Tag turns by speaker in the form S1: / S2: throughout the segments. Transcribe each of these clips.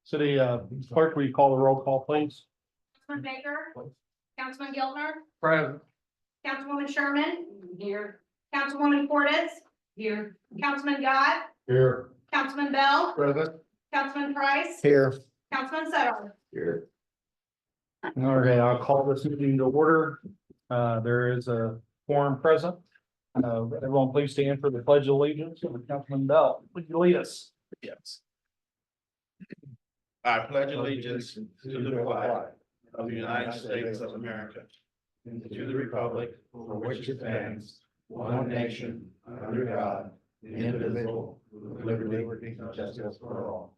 S1: City clerk, will you call the roll call, please?
S2: Councilman Baker, Councilman Giltner,
S1: Present.
S2: Councilwoman Sherman. Here. Councilwoman Portis. Here. Councilman Dodd,
S1: Here.
S2: Councilman Bell,
S1: Present.
S2: Councilman Price,
S1: Here.
S2: Councilman Sutter.
S1: Here. Okay, I'll call this meeting to order. There is a quorum present. Everyone please stand for the pledge of allegiance. Councilman Bell, would you lead us? Yes.
S3: I pledge allegiance to the flag of the United States of America and to the republic for which it stands, one nation, under God, indivisible, with liberty and justice for all.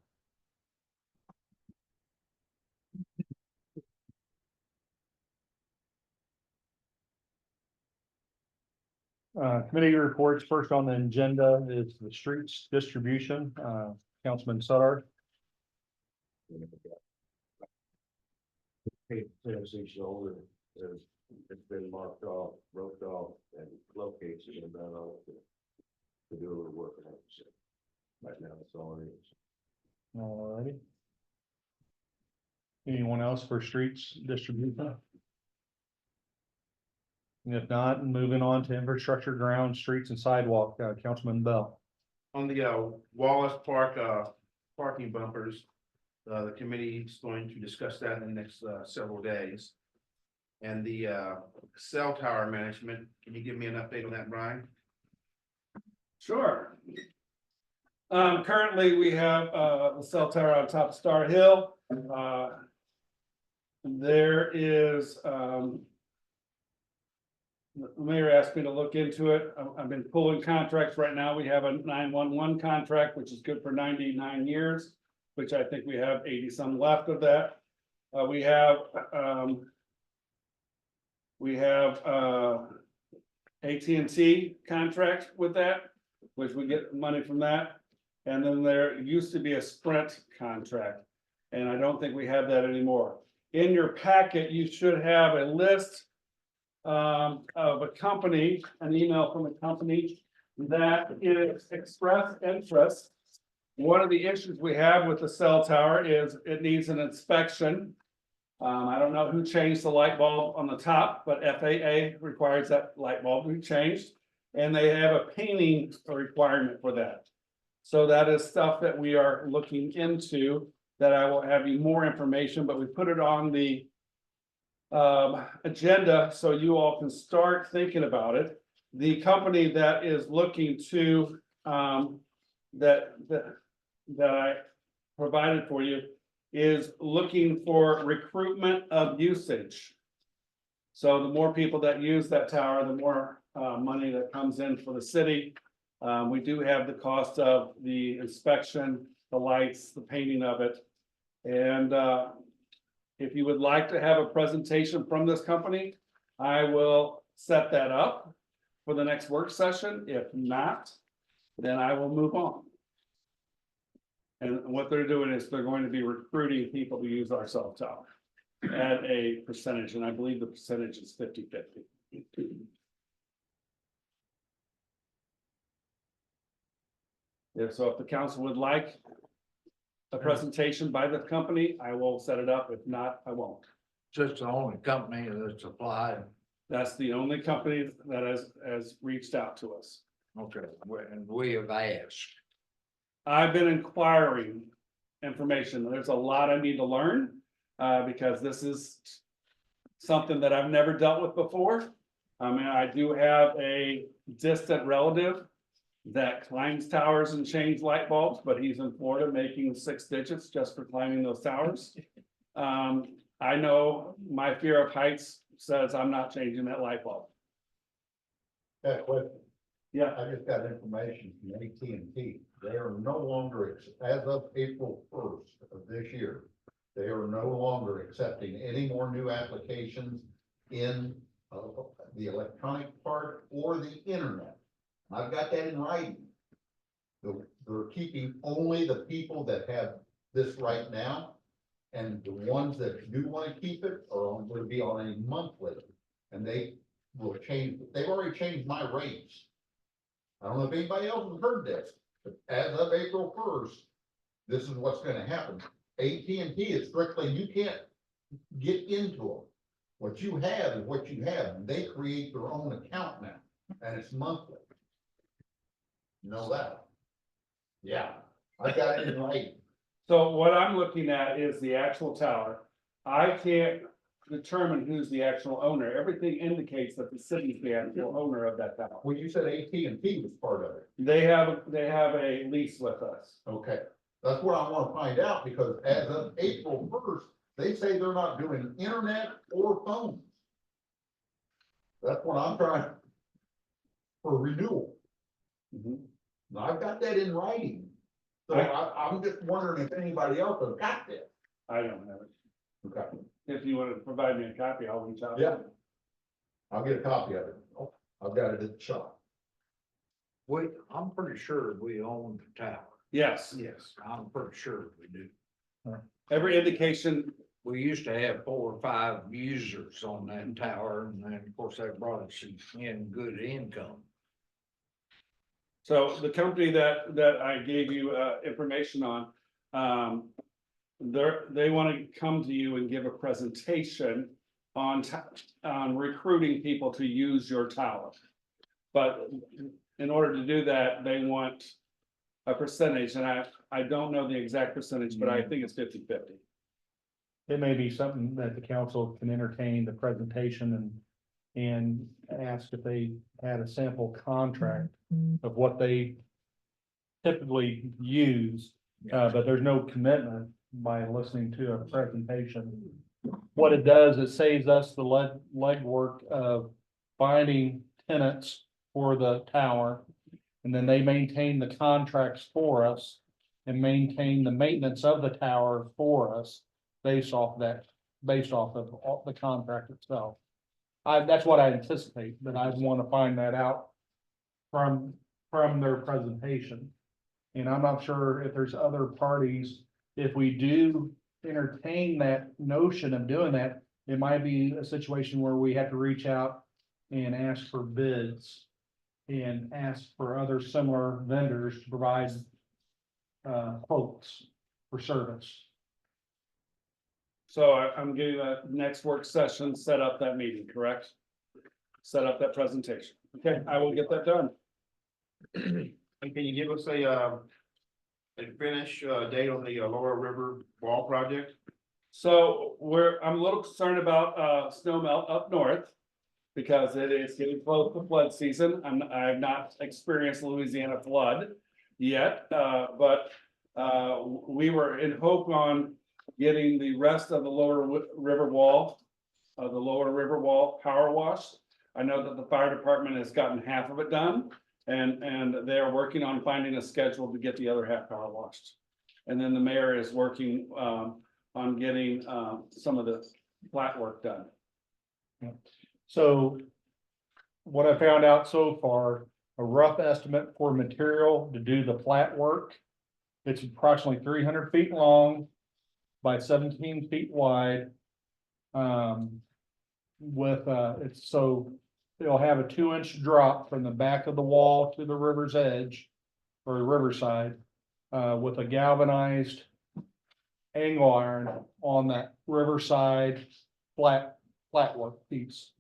S1: Committee reports. First on the agenda is the streets distribution. Councilman Sutter.
S4: Tennessee shoulder, it's been marked off, roped off, and located and done all to do a little work on it. So right now, that's all it is.
S1: All righty. Anyone else for streets distribution? And if not, moving on to infrastructure, ground, streets and sidewalk, Councilman Bell.
S3: On the Wallace Park parking bumpers, the committee is going to discuss that in the next several days. And the cell tower management, can you give me an update on that, Brian?
S5: Sure. Currently, we have the cell tower on top of Star Hill. There is the mayor asked me to look into it. I've been pulling contracts right now. We have a 911 contract, which is good for 99 years, which I think we have 80 some left of that. We have AT&T contract with that, which we get money from that. And then there used to be a Sprint contract, and I don't think we have that anymore. In your packet, you should have a list of a company, an email from a company that is expressed interest. One of the issues we have with the cell tower is it needs an inspection. I don't know who changed the light bulb on the top, but FAA requires that light bulb to be changed. And they have a painting requirement for that. So that is stuff that we are looking into, that I will have you more information, but we put it on the agenda so you all can start thinking about it. The company that is looking to that I provided for you is looking for recruitment of usage. So the more people that use that tower, the more money that comes in for the city. We do have the cost of the inspection, the lights, the painting of it. And if you would like to have a presentation from this company, I will set that up for the next work session. If not, then I will move on. And what they're doing is they're going to be recruiting people to use our cell tower at a percentage, and I believe the percentage is 50-50. Yeah, so if the council would like a presentation by the company, I will set it up. If not, I won't.
S4: Just the only company that's applied.
S5: That's the only company that has reached out to us.
S4: Okay, and we have asked.
S5: I've been inquiring information. There's a lot I need to learn because this is something that I've never dealt with before. I mean, I do have a distant relative that climbs towers and changes light bulbs, but he's in Florida making 6 digits just for climbing those towers. I know my fear of heights says I'm not changing that light bulb. Yeah.
S6: I just got information from AT&T. They are no longer, as of April 1st of this year, they are no longer accepting any more new applications in the electronic part or the internet. I've got that in writing. They're keeping only the people that have this right now. And the ones that do want to keep it are going to be on a monthly. And they will change, they've already changed my rates. I don't know if anybody else has heard this, but as of April 1st, this is what's gonna happen. AT&T is strictly, you can't get into them. What you have is what you have, and they create their own account now, and it's monthly. You know that? Yeah, I got it in writing.
S5: So what I'm looking at is the actual tower. I can't determine who's the actual owner. Everything indicates that the city's the actual owner of that tower.
S6: Well, you said AT&T was part of it.
S5: They have a lease with us.
S6: Okay, that's what I wanna find out, because as of April first, they say they're not doing internet or phones. That's what I'm trying for renewal. Now, I've got that in writing. So I'm just wondering if anybody else has got this.
S5: I don't have it.
S6: Okay.
S5: If you want to provide me a copy, I'll reach out.
S6: Yeah. I'll get a copy of it. I've got it at the shop.
S3: Wait, I'm pretty sure we own the tower.
S5: Yes,
S3: Yes, I'm pretty sure we do.
S5: every indication,
S3: We used to have 4 or 5 users on that tower, and then, of course, that brought us in good income.
S5: so the company that I gave you information on, they want to come to you and give a presentation on recruiting people to use your tower. But in order to do that, they want a percentage, and I don't know the exact percentage, but I think it's 50-50.
S1: It may be something that the council can entertain the presentation and ask if they had a sample contract of what they typically use, but there's no commitment by listening to a presentation. What it does, it saves us the legwork of finding tenants for the tower. And then they maintain the contracts for us and maintain the maintenance of the tower for us based off of the contract itself. That's what I anticipate, but I want to find that out from their presentation. And I'm not sure if there's other parties, if we do entertain that notion of doing that, it might be a situation where we have to reach out and ask for bids and ask for other similar vendors to provide quotes for service.
S5: So I'm getting that next work session, set up that meeting, correct? Set up that presentation. Okay, I will get that done.
S7: And can you give us a finish date on the Lower River Wall project?
S5: So I'm a little concerned about snow melt up north. Because it is getting close to flood season. I've not experienced Louisiana flood yet, but we were in hope on getting the rest of the lower river wall. Power washed. I know that the fire department has gotten half of it done, and they're working on finding a schedule to get the other half power washed. And then the mayor is working on getting some of the flat work done.
S1: So what I found out so far, a rough estimate for material to do the flat work. It's approximately 300 feet long by 17 feet wide. It'll have a 2-inch drop from the back of the wall to the river's edge or the riverside, with a galvanized angle iron on that riverside flat work piece.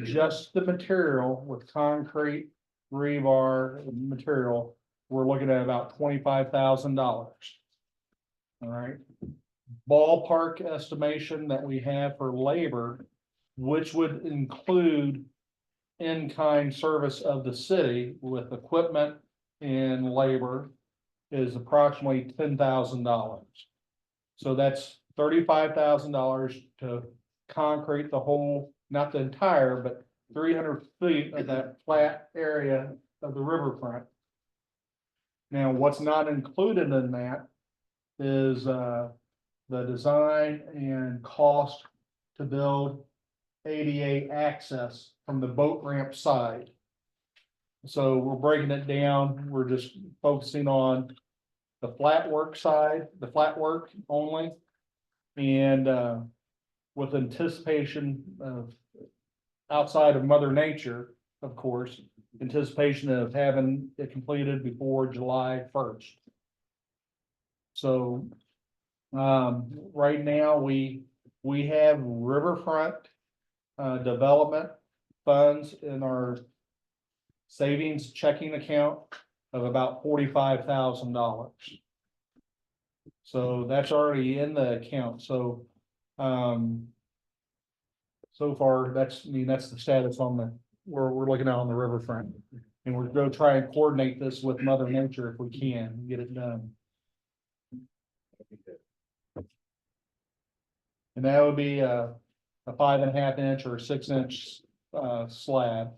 S1: Just the material with concrete, rebar material, we're looking at about $25,000. All right. Ballpark estimation that we have for labor, which would include in-kind service of the city with equipment and labor, is approximately $10,000. So that's $35,000 to concrete the whole, not the entire, but 300 feet of that flat area of the riverfront. Now, what's not included in that is the design and cost to build ADA access from the boat ramp side. So we're breaking it down. We're just focusing on the flat work side, the flat work only. And with anticipation of, outside of Mother Nature, of course, anticipation of having it completed before July 1st. So, right now, we have riverfront, development funds in our savings checking account of about $45,000. So that's already in the account, so, so far, that's the status on we're looking at on the riverfront. And we're gonna try and coordinate this with Mother Nature if we can, get it done. And that would be a 5.5 inch or 6 inch, slab.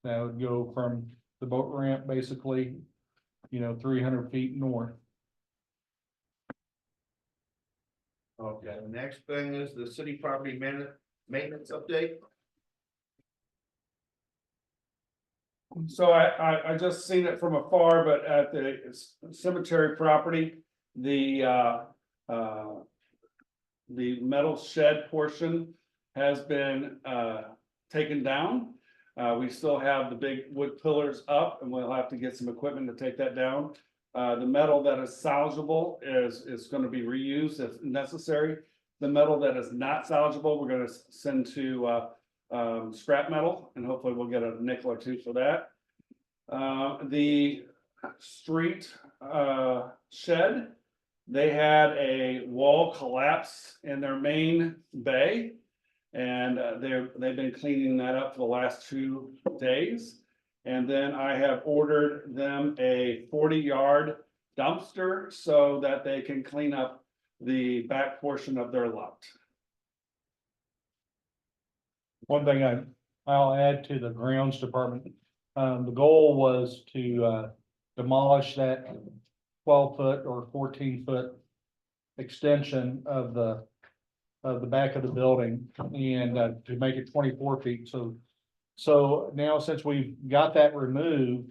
S1: That would go from the boat ramp, basically, 300 feet north.
S7: Okay, the next thing is the city property maintenance update.
S5: So I just seen it from afar, but at the cemetery property, the metal shed portion has been taken down. We still have the big wood pillars up, and we'll have to get some equipment to take that down. The metal that is salvageable is gonna be reused if necessary. The metal that is not salvageable, we're gonna send to scrap metal, and hopefully we'll get a nickel or two for that. The street shed, they had a wall collapse in their main bay. And they've been cleaning that up for the last 2 days. And then I have ordered them a 40-yard dumpster so that they can clean up the back portion of their lot.
S1: One thing I'll add to the grounds department, the goal was to demolish that 12-foot or 14-foot extension of the back of the building and to make it 24 feet. So now since we've got that removed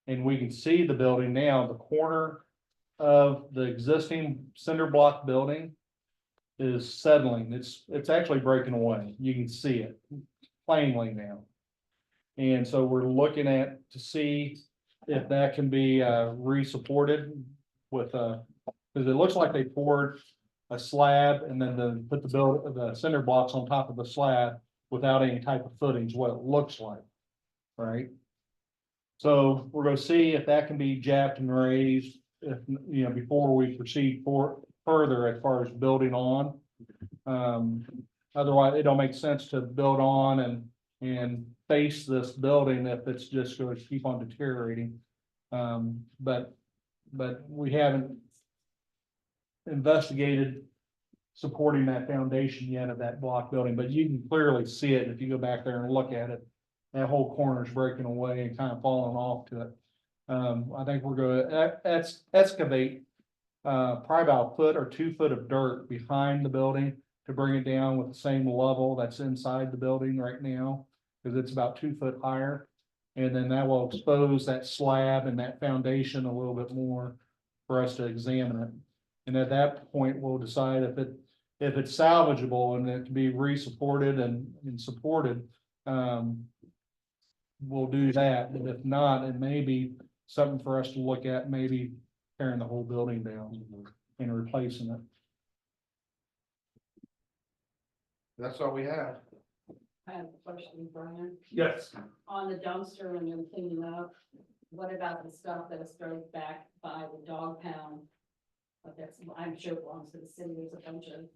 S1: and we can see the building now, the corner of the existing cinder block building is settling. It's actually breaking away. You can see it plainly now. And so we're looking to see if that can be re-supported with because it looks like they poured a slab and then put the cinder blocks on top of the slab without any type of footings, what it looks like, right? So we're gonna see if that can be jacked and raised, if, before we proceed further as far as building on. Otherwise, it don't make sense to build on and face this building if it's just going to keep on deteriorating. But we haven't investigated supporting that foundation yet of that block building, but you can clearly see it if you go back there and look at it. That whole corner is breaking away and kind of falling off to it. I think we're going to excavate probably about 1 foot or 2 foot of dirt behind the building to bring it down with the same level that's inside the building right now, because it's about 2 foot higher. And then that will expose that slab and that foundation a little bit more for us to examine it. And at that point, we'll decide if it's salvageable and it can be re-supported and supported. We'll do that, but if not, it may be something for us to look at, maybe tearing the whole building down and replacing it.
S7: That's all we have.
S8: I have a question, Brian,
S5: Yes.
S8: on the dumpster and you're cleaning up, what about the stuff that is thrown back by the dog pound? But that's, I'm sure belongs to the city, there's a bunch of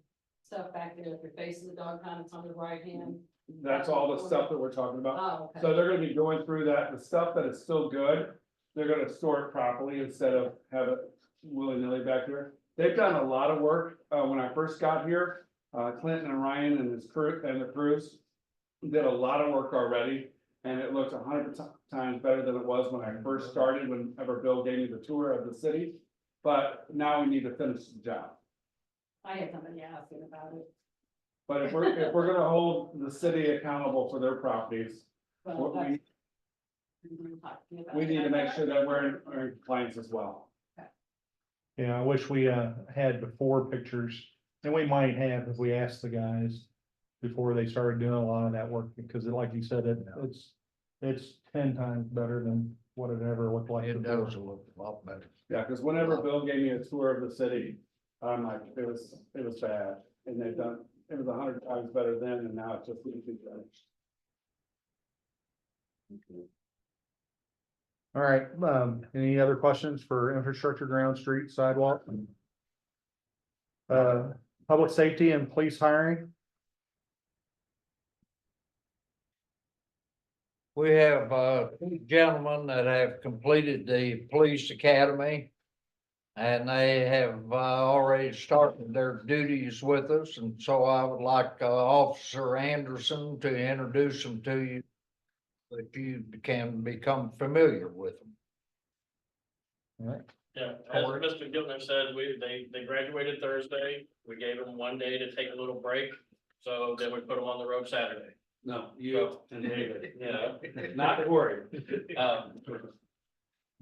S8: stuff back there, if you're facing the dog pound, it's on the right hand.
S5: That's all the stuff that we're talking about.
S8: Oh, okay.
S5: So they're gonna be going through that, the stuff that is still good, they're gonna store it properly instead of have it willy-nilly back there. They've done a lot of work, when I first got here, Clinton and Ryan and his crew and the crews did a lot of work already, and it looks 100 times better than it was when I first started, whenever Bill gave me the tour of the city. But now we need to finish the job.
S8: I had somebody asking about it.
S5: But if we're gonna hold the city accountable for their properties,
S8: Well,
S5: we need to make sure that we're in compliance as well.
S1: Yeah, I wish we had before pictures, and we might have if we asked the guys before they started doing a lot of that work, because like you said, It's 10 times better than what it ever looked like.
S3: It
S1: before.
S3: does look a lot better.
S5: Yeah, because whenever Bill gave me a tour of the city, I'm like, it was bad, and they've done, it was 100 times better then, and now it's just easy better.
S1: All right, any other questions for infrastructure, ground, street, sidewalk? Public safety and police hiring?
S3: We have, two gentlemen that have completed the police academy. And they have, already started their duties with us, and so I would like, Officer Anderson to introduce them to you. That you can become familiar with them.
S9: Yeah, as Mr. Giltner said, they graduated Thursday. We gave them one day to take a little break. So then we put them on the road Saturday.
S5: No, you and David,
S9: Yeah.
S5: not worried.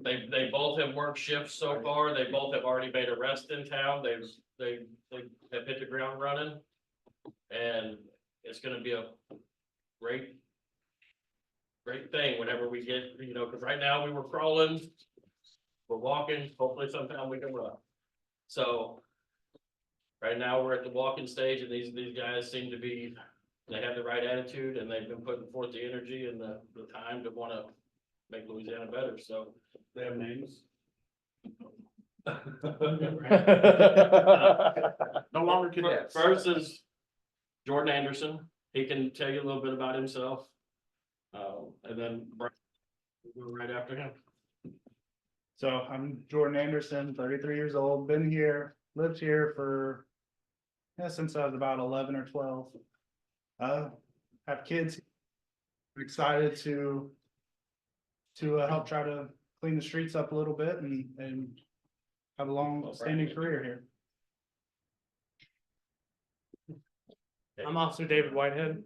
S9: They both have worked shifts so far. They both have already made arrests in town. They have hit the ground running. And it's gonna be a great thing whenever we get, because right now we were crawling. We're walking, hopefully sometime we can run. So. Right now, we're at the walking stage and these guys seem to be, they have the right attitude and they've been putting forth the energy and the time to wanna make Louisiana better, so.
S5: They have names.
S9: No longer cadets. First is Jordan Anderson. He can tell you a little bit about himself. And then Brian, we'll go right after him.
S10: So I'm Jordan Anderson, 33 years old, been here, lived here for, since I was about 11 or 12. Have kids. Excited to help try to clean the streets up a little bit and have a long standing career here.
S11: I'm Officer David Whitehead.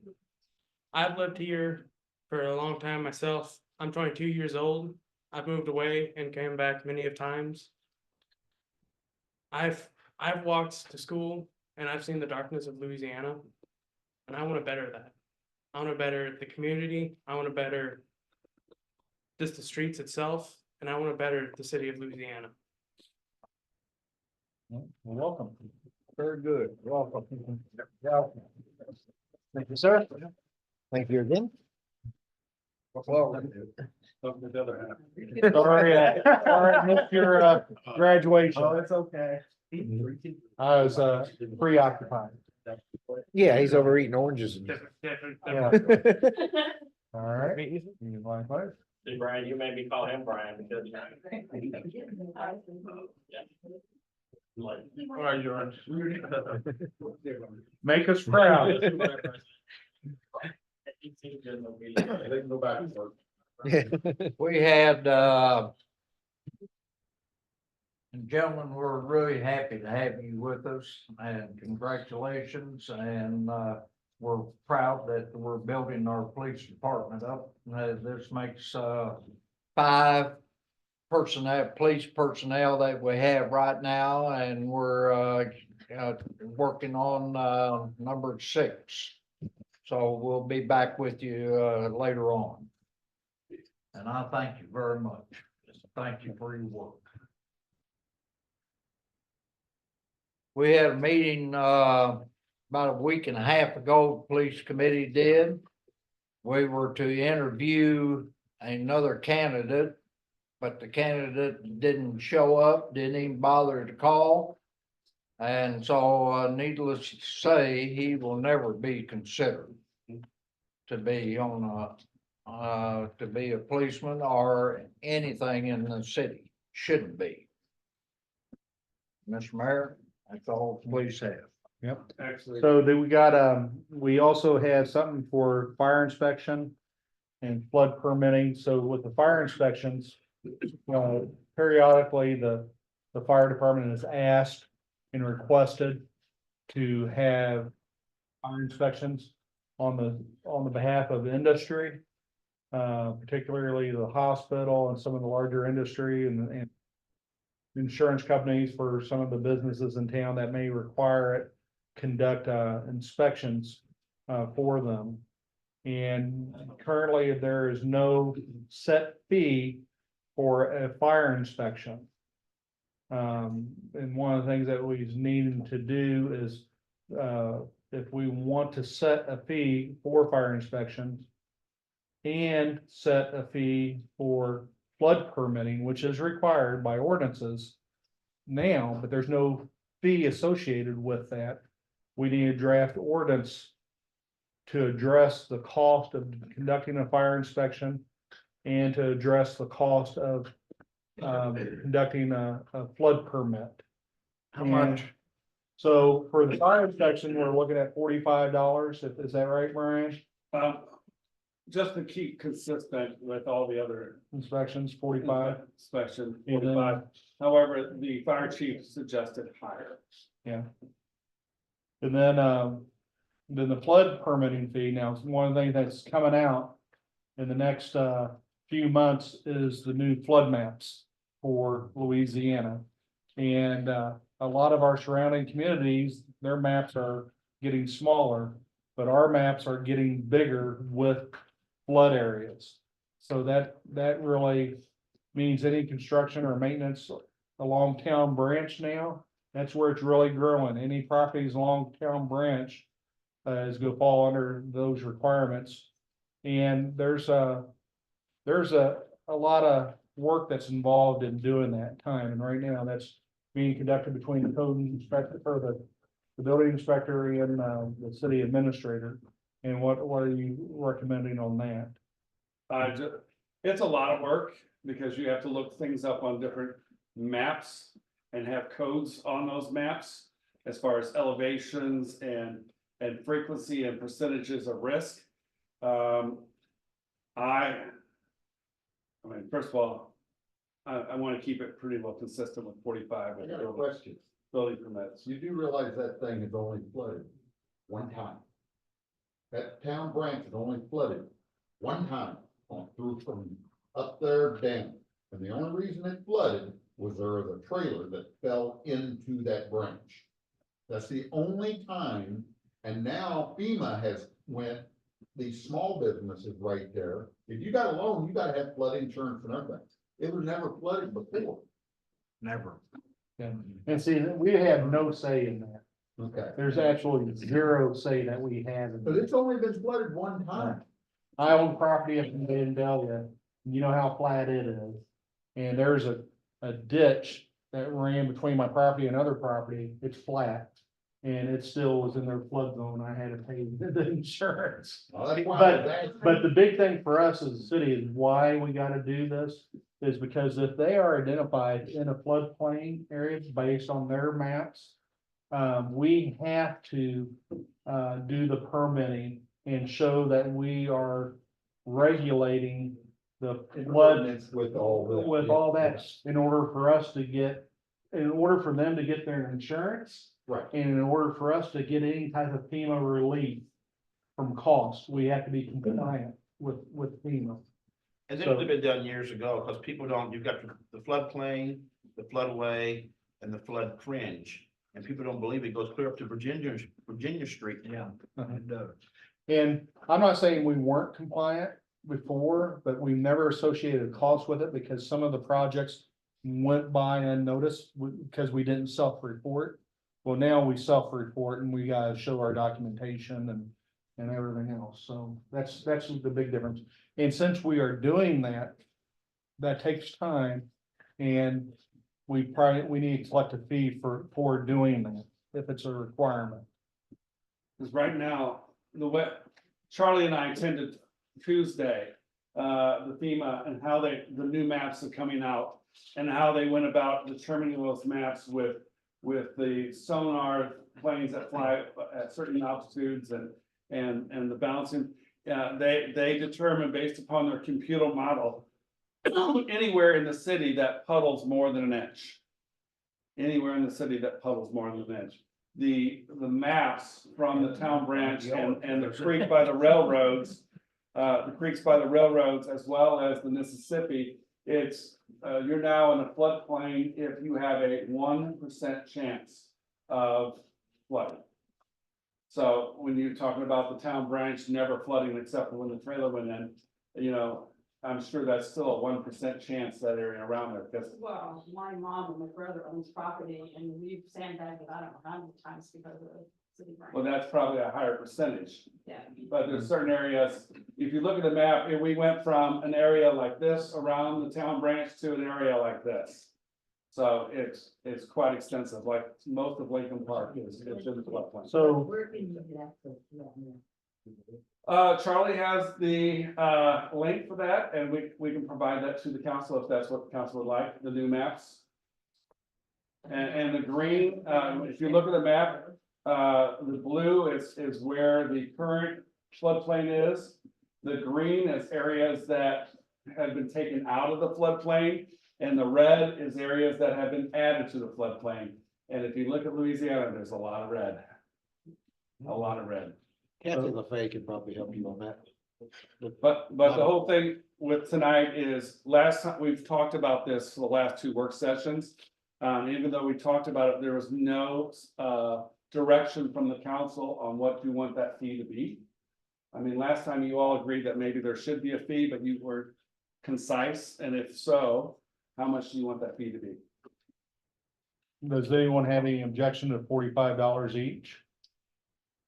S11: I've lived here for a long time myself. I'm 22 years old. I've moved away and came back many of times. I've walked to school and I've seen the darkness of Louisiana, and I want to better that. I want to better the community. I want to better just the streets itself, and I want to better the city of Louisiana.
S1: Well, welcome.
S3: Very good, welcome.
S1: Thank you, sir.
S3: Thank you again. Well,
S5: The other half.
S1: Sorry, missed your graduation.
S10: Oh, it's okay.
S1: I was preoccupied.
S3: yeah, he's over eating oranges.
S1: Yeah. All right. You like what?
S9: Hey, Brian, you made me call him Brian because.
S5: All right, George.
S1: Make us proud.
S6: They can go back and work.
S3: We had, gentlemen, we're really happy to have you with us and congratulations, and, we're proud that we're building our police department up. This makes, 5 police personnel that we have right now, and we're, working on, number 6. So we'll be back with you, later on. And I thank you very much. Thank you for your work. We had a meeting, about a week and a half ago, the police committee did. We were to interview another candidate, but the candidate didn't show up, didn't even bother to call. And so, needless to say, he will never be considered to be on to be a policeman or anything in the city. Shouldn't be. Mr. Mayor, that's all the police have.
S1: Yep.
S5: Actually.
S1: So then we also had something for fire inspection and flood permitting. So with the fire inspections, periodically the fire department is asked and requested to have fire inspections on the behalf of industry, particularly the hospital and some of the larger industry and insurance companies for some of the businesses in town that may require it, conduct inspections for them. And currently, there is no set fee for a fire inspection. And one of the things that we needing to do is, if we want to set a fee for fire inspections and set a fee for flood permitting, which is required by ordinances now, but there's no fee associated with that. We need a draft ordinance to address the cost of conducting a fire inspection and to address the cost of conducting a flood permit.
S3: How much?
S1: So for the fire inspection, we're looking at $45. Is that right, Brian?
S5: Just to keep consistent with all the other
S1: Inspections, 45.
S5: inspection,
S1: And then-
S5: 45. However, the fire chief suggested higher.
S1: And then the flood permitting fee. Now, one of the things that's coming out in the next few months is the new flood maps for Louisiana. And a lot of our surrounding communities, their maps are getting smaller, but our maps are getting bigger with flood areas. So that really means any construction or maintenance along Town Branch now, that's where it's really growing. Any properties along Town Branch is gonna fall under those requirements. And there's a lot of work that's involved in doing that time, and right now that's being conducted between the code inspector, or the building inspector and the city administrator. And what are you recommending on that?
S5: It's a lot of work because you have to look things up on different maps and have codes on those maps as far as elevations and frequency and percentages of risk. I mean, first of all, I want to keep it pretty well consistent with 45.
S6: I got a question.
S5: Building permits.
S6: You do realize that thing is only flooded one time? That Town Branch is only flooded one time on through from up there down. And the only reason it flooded was there was a trailer that fell into that branch. That's the only time. And now FEMA has went, these small businesses right there, if you got a loan, you gotta have flood insurance and everything. It was never flooded before.
S3: Never.
S1: And see, we have no say in that.
S6: Okay.
S1: There's actually zero say that we have. in
S6: But
S1: that.
S6: it's only been flooded one time.
S1: I own property up in Vandalia, you know how flat it is. And there's a ditch that ran between my property and other property, it's flat. And it still was in their flood zone, I had to pay the insurance.
S6: Well, that's why
S1: But the big thing for us as a city is why we gotta do this, is because if they are identified in a floodplain area based on their maps. We have to, do the permitting and show that we are regulating the flood
S6: with all that.
S1: with all that, in order for us to get, in order for them to get their insurance.
S6: Right.
S1: And in order for us to get any type of FEMA relief from costs, we have to be compliant with FEMA.
S7: And this would have been done years ago, because people don't, you've got the floodplain, the floodway, and the flood fringe. And people don't believe it goes clear up to Virginia Street.
S3: Yeah, it does.
S1: And I'm not saying we weren't compliant before, but we never associated costs with it because some of the projects went by unnoticed because we didn't self-report. Well, now we self-report and we gotta show our documentation and everything else. So that's the big difference. And since we are doing that, that takes time, and we need to collect a fee for doing that, if it's a requirement.
S5: Because right now, Charlie and I attended Tuesday, the FEMA and how the new maps are coming out. And how they went about determining those maps with the sonar planes that fly at certain altitudes and the balancing. They determine based upon their computer model, anywhere in the city that puddles more than an inch. Anywhere in the city that puddles more than an inch. The maps from the Town Branch and the creek by the railroads, as well as the Mississippi, it's, you're now in a floodplain if you have a 1% chance of flooding. So when you're talking about the town branch never flooding except for when the trailer went in, you know, I'm sure that's still a 1% chance that area around there, because
S8: Well, my mom and my brother owns property and we've sandbagged it, I don't know how many times because of the city.
S5: well, that's probably a higher percentage.
S8: Yeah.
S5: But there's certain areas, if you look at the map, if we went from an area like this around the town branch to an area like this. So it's quite extensive, like most of Lincoln Park is in the floodplain.
S1: So
S8: Where can you get access to that now?
S5: Charlie has the link for that, and we can provide that to the council if that's what the council would like, the new maps. And the green, if you look at the map, the blue is where the current floodplain is. The green is areas that have been taken out of the floodplain, and the red is areas that have been added to the floodplain. And if you look at Louisiana, there's a lot of red. A lot of red.
S3: Kathy LaFay can probably help you on that.
S5: But the whole thing with tonight is, last time, we've talked about this for the last two work sessions. Even though we talked about it, there was no direction from the council on what you want that fee to be. I mean, last time you all agreed that maybe there should be a fee, but you were concise, and if so, how much do you want that fee to be?
S1: does anyone have any objection to $45 each?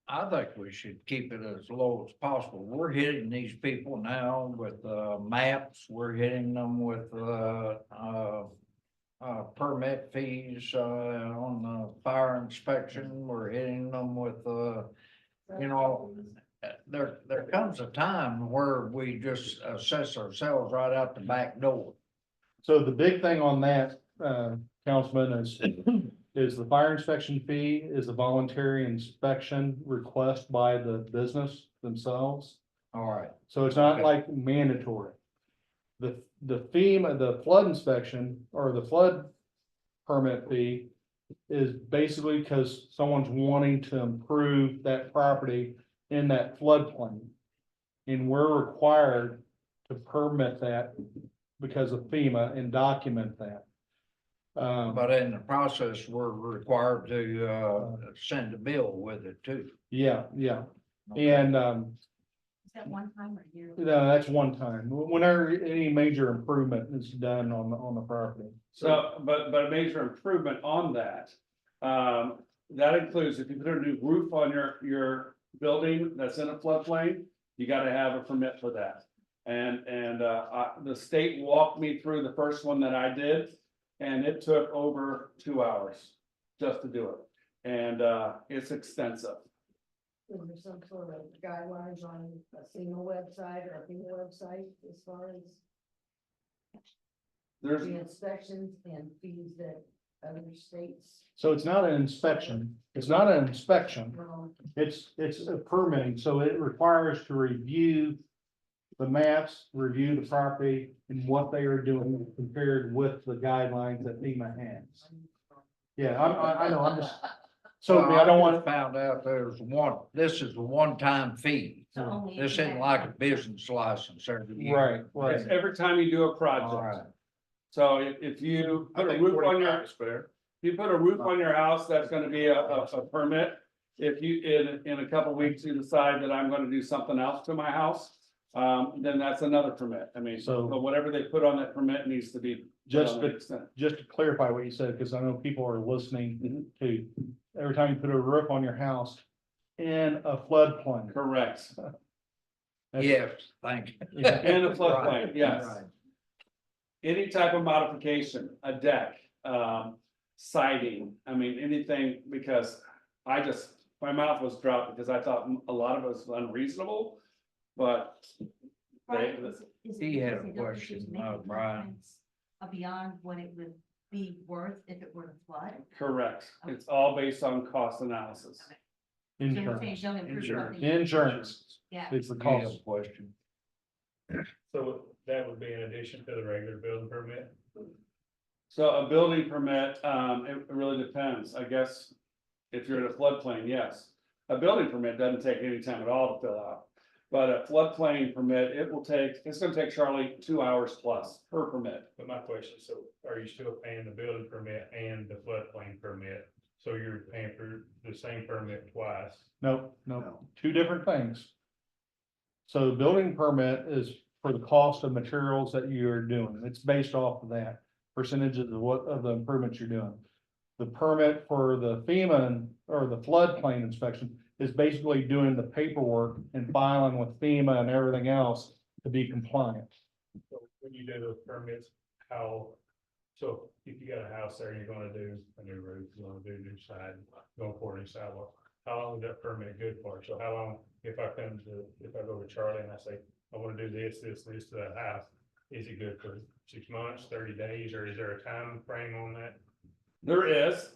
S12: I think we should keep it as low as possible. We're hitting these people now with maps, we're hitting them with permit fees on the fire inspection, we're hitting them with you know, there comes a time where we just assess ourselves right out the back door.
S1: So the big thing on that, Councilman, is the fire inspection fee, is the voluntary inspection request by the business themselves.
S12: All right.
S1: So it's not
S12: Okay.
S1: like mandatory. The FEMA, the flood inspection or the flood permit fee is basically because someone's wanting to improve that property in that floodplain. And we're required to permit that because of FEMA and document that.
S12: But in the process, we're required to send a bill with it too.
S1: Yeah, and,
S8: Is that one time or year?
S1: no, that's one time, whenever any major improvement is done on the property.
S5: So, but a major improvement on that, that includes if you put a new roof on your building that's in a floodplain, you gotta have a permit for that. And the state walked me through the first one that I did, and it took over 2 hours just to do it. And it's extensive.
S8: Is there some sort of guidelines on a single website or a FEMA website as far as
S5: There's,
S8: the inspections and fees that other states?
S1: So it's not an inspection, it's a permitting, so it requires to review the maps, review the property and what they are doing compared with the guidelines that FEMA has. Yeah, I know, I'm just, so I mean, I don't want
S12: just found out this is a one-time fee.
S8: So only
S12: This
S8: if you
S12: isn't
S8: have-
S12: like a business license every year.
S1: right.
S5: it's every time you do a
S12: All
S5: project.
S12: right.
S5: So if you put a roof on your, house, that's gonna be a permit. If you, in a couple weeks, you decide that I'm gonna do something else to my house, then that's another permit. I mean,
S1: So-
S5: but whatever they put on that permit needs to be.
S1: Just
S5: to
S1: to-
S5: an extent.
S1: Just to clarify what you said, because I know people are listening to, every time you put a roof on your house in a floodplain.
S5: Correct.
S1: That's-
S12: Yes, thank you.
S1: Yeah.
S5: In a floodplain,
S12: Right,
S5: yes.
S12: right.
S5: Any type of modification, a deck, siding, I mean, anything, because my mouth was dropped because I thought a lot of it was unreasonable, but
S8: Right,
S5: They-
S8: is it
S12: He had a
S8: because they don't
S12: question,
S8: just make it
S12: Brian.
S8: complaints Beyond what it would be worth if it were to flood?
S5: correct. It's all based on cost analysis.
S8: So you're saying
S1: Insurance,
S8: don't improve
S12: Insurance.
S8: nothing?
S1: insurance
S8: Yeah.
S1: is the
S12: You have a
S1: cost.
S12: question?
S10: So that would be in addition to the regular building permit?
S5: So a building permit, it really depends, I guess. If you're in a floodplain, yes. A building permit doesn't take any time at all to fill out. But a floodplain permit, it's gonna take Charlie 2 hours plus per permit.
S10: But my question, so are you still paying the building permit and the floodplain permit? So you're paying for the same permit twice?
S1: Nope,
S7: No.
S1: nope, two different things. So the building permit is for the cost of materials that you're doing. It's based off of that percentages of what, of the improvements you're doing. The permit for the FEMA or the floodplain inspection is basically doing the paperwork and filing with FEMA and everything else to be compliant.
S10: So when you do those permits, so if you got a house there, you're gonna do a new roof, you're gonna do a new side, going for a new sidewalk. How long is that permit good for? So how long, if I go to Charlie and I say, I wanna do this to that house, is it good for 6 months, 30 days, or is there a time frame on that?
S5: There is,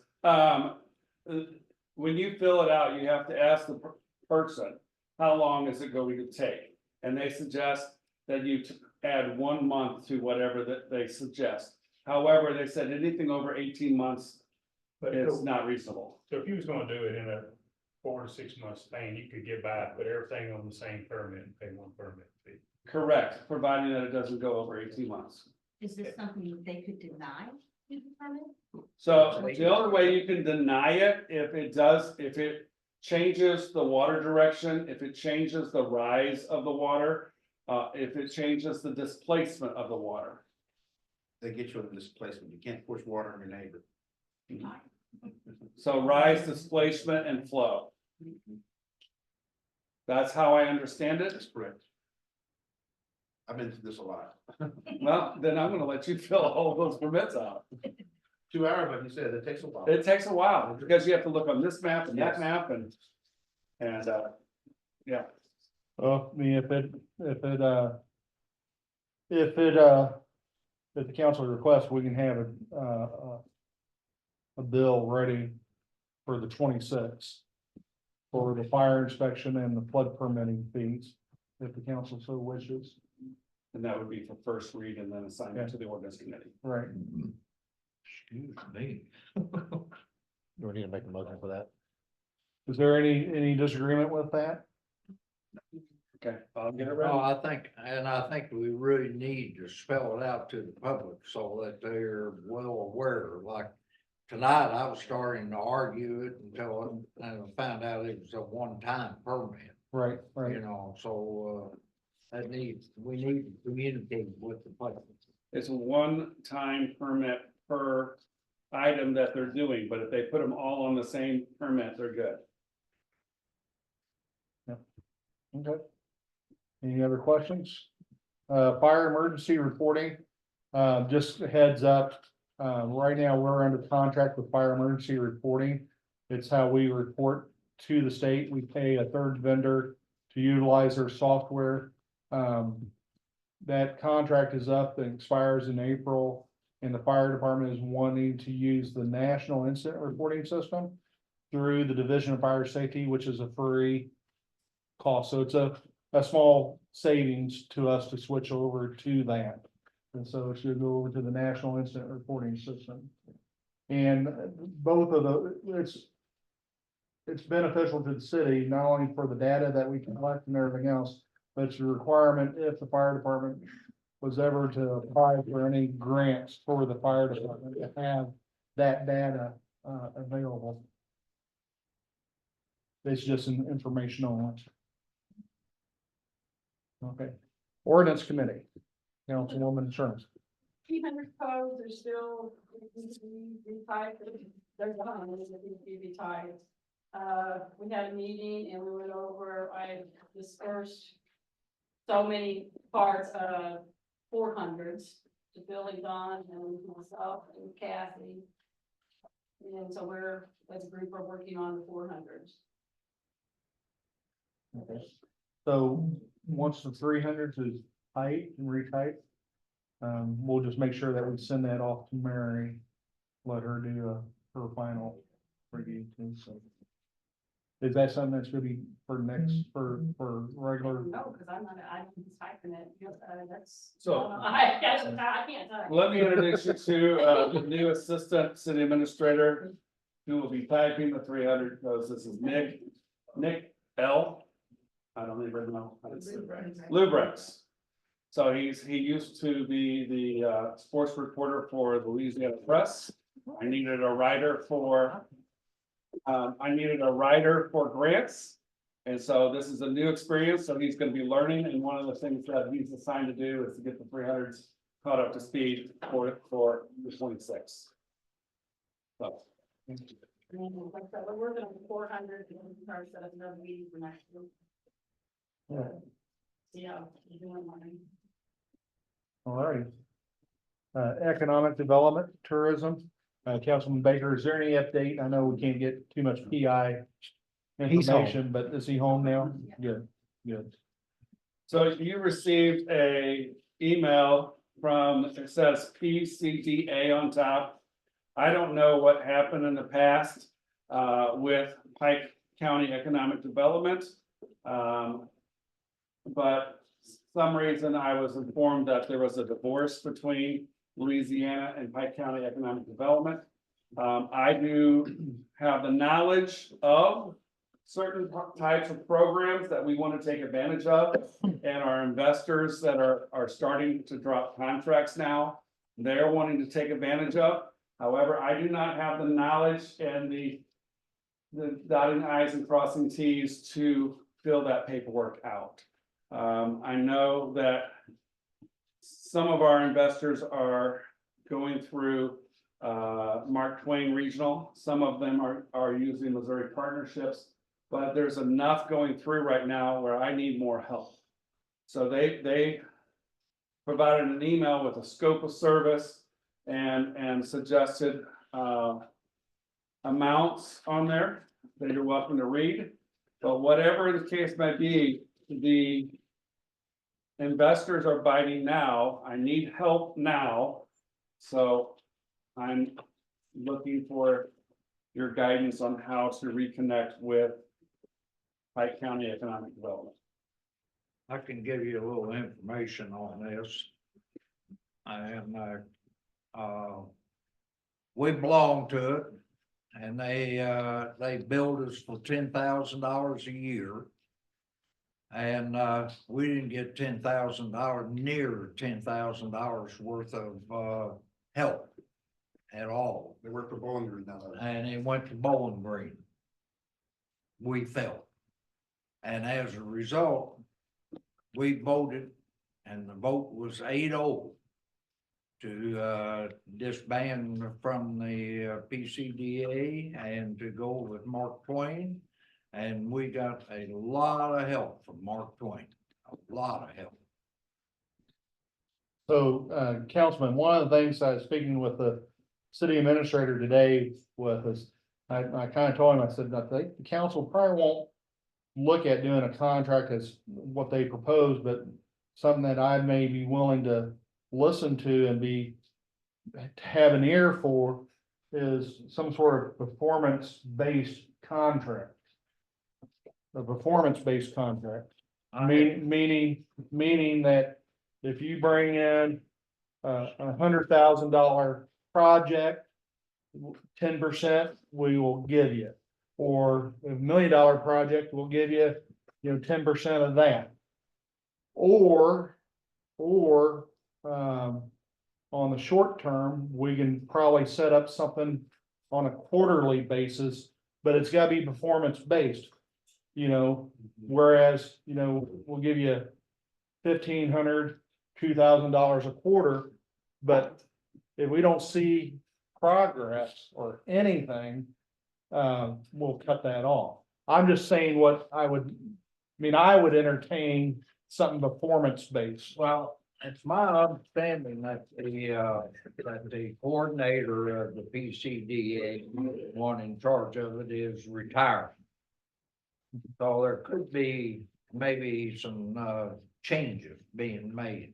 S5: when you fill it out, you have to ask the person, how long is it going to take? And they suggest that you add 1 month to whatever that they suggest. However, they said anything over 18 months
S10: But
S5: is not reasonable.
S10: so if you was gonna do it in a 4 to 6 month span, you could get by, put everything on the same permit and pay one permit fee.
S5: Correct, providing that it doesn't go over 18 months.
S2: Is this something they could deny? The permit?
S5: So the only way you can deny it, if it changes the water direction, if it changes the rise of the water, if it changes the displacement of the water.
S7: They get you in displacement. You can't push water on your neighbor.
S5: So rise, displacement and flow. That's how I understand it.
S7: That's correct. I've been through this a lot.
S5: Well, then I'm gonna let you fill all those permits out.
S7: 2 hours, like you said, it takes a while.
S5: It takes a while because you have to look on this map and that
S7: Yes.
S5: map and. Yeah,
S1: Well, I mean, if the council requests, we can have a bill ready for the 26th for the fire inspection and the flood permitting fees, if the council so wishes.
S5: and that would be for first read and then assignment to the ordinance committee.
S1: Right.
S12: Excuse me.
S3: We need to make a motion for that.
S1: Is there any disagreement with that?
S5: Okay, I'll get it
S12: Well,
S5: ready.
S12: I think we really need to spell it out to the public so that they're well aware, like. Tonight, I was starting to argue it until I found out it was a one-time permit,
S1: Right,
S12: you
S1: right.
S12: know, so, we need to communicate with the public.
S5: It's a one-time permit per item that they're doing, but if they put them all on the same permit, they're good.
S1: Okay. Any other questions? Fire emergency reporting, just a heads up. Right now, we're under contract with fire emergency reporting. It's how we report to the state. We pay a third vendor to utilize their software. That contract is up and expires in April. And the fire department is wanting to use the National Incident Reporting System through the Division of Fire Safety, which is a free cost. So it's a small savings to us to switch over to that. And so it should go over to the National Incident Reporting System. And both of it's beneficial to the city, not only for the data that we can collect and everything else, but it's a requirement if the fire department was ever to apply for any grants for the fire department to have that data available. It's just an information only. Okay, ordinance committee, Councilwoman Sherman.
S8: 300 codes are still retyped, they're done, they need to be retyped. We had a meeting and we went over, I dispersed so many parts of 400s to Billy, Don, and myself and Kathy. And so we're, as a group, are working on the 400s.
S1: Okay. So once the 300s is typed and retyped, we'll just make sure that we send that off to Mary. Let her do her final review too, so. Is that something that's gonna be for next, for regular?
S8: No, because I'm typing it, that's.
S5: So-
S8: I can't type.
S5: Let me introduce you to the new assistant city administrator who will be typing the 300 codes. This is Nick L. I don't even know how to say it. Lubrex. So he used to be the sports reporter for the Louisiana Press. I needed a writer for I needed a writer for grants. And so this is a new experience, so he's gonna be learning, and one of the things that he's assigned to do is to get the 300s caught up to speed for the 26. So.
S8: And like I said, we're working on the 400, and we're trying to set up another meeting for next week. Yeah, you're doing mine.
S1: All right. Economic development, tourism, Councilman Baker, is there any update? I know we can't get too much PI information, but is he home now? Good, good.
S5: So you received a email from, it says PCDA on top. I don't know what happened in the past with Pike County Economic Development. But some reason I was informed that there was a divorce between Louisiana and Pike County Economic Development. I do have the knowledge of certain types of programs that we want to take advantage of. And our investors that are starting to drop contracts now, they're wanting to take advantage of. However, I do not have the knowledge and the dotting i's and crossing t's to fill that paperwork out. I know that some of our investors are going through Mark Twain Regional. Some of them are using Missouri Partnerships, but there's enough going through right now where I need more help. So they provided an email with a scope of service and suggested amounts on there that you're welcome to read. But whatever the case may be, the investors are biting now. I need help now. So I'm looking for your guidance on how to reconnect with Pike County Economic Development.
S12: I can give you a little information on this. We belong to it, and they billed us for $10,000 a year. And we didn't get $10,000, near $10,000 worth of help at all.
S3: They work for Bowling Green now.
S12: And it went to Bowling Green. We felt. And as a result, we voted, and the vote was 8-0 to disband from the PCDA and to go with Mark Twain. And we got a lot of help from Mark Twain, a lot of help.
S1: So, Councilman, one of the things I was speaking with the city administrator today with is, I kind of told him, I said, I think the council probably won't look at doing a contract as what they propose, but something that I may be willing to listen to and have an ear for is some sort of performance-based contract. A performance-based contract, meaning that if you bring in $100,000 project, 10% we will give you, or $1 million project, we'll give you, 10% of that. Or on the short term, we can probably set up something on a quarterly basis, but it's gotta be performance based. Whereas, we'll give you $1,500, $2,000 a quarter, but if we don't see progress or anything, we'll cut that off. I'm just saying I would entertain something performance based.
S12: Well, it's my understanding that the coordinator of the PCDA, one in charge of it, is retired. So there could be maybe some changes being made.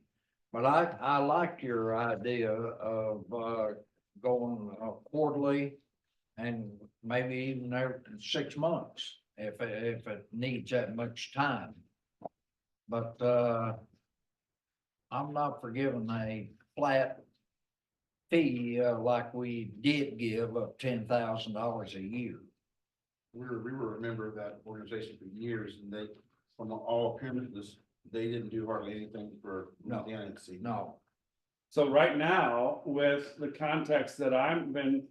S12: But I like your idea of going quarterly and maybe even every 6 months if it needs that much time. But I'm not forgiving a flat fee like we did give of $10,000 a year.
S7: We were a member of that organization for years, and they, from all appearances, they didn't do hardly anything for the NC.
S12: No.
S5: So right now, with the context that I've been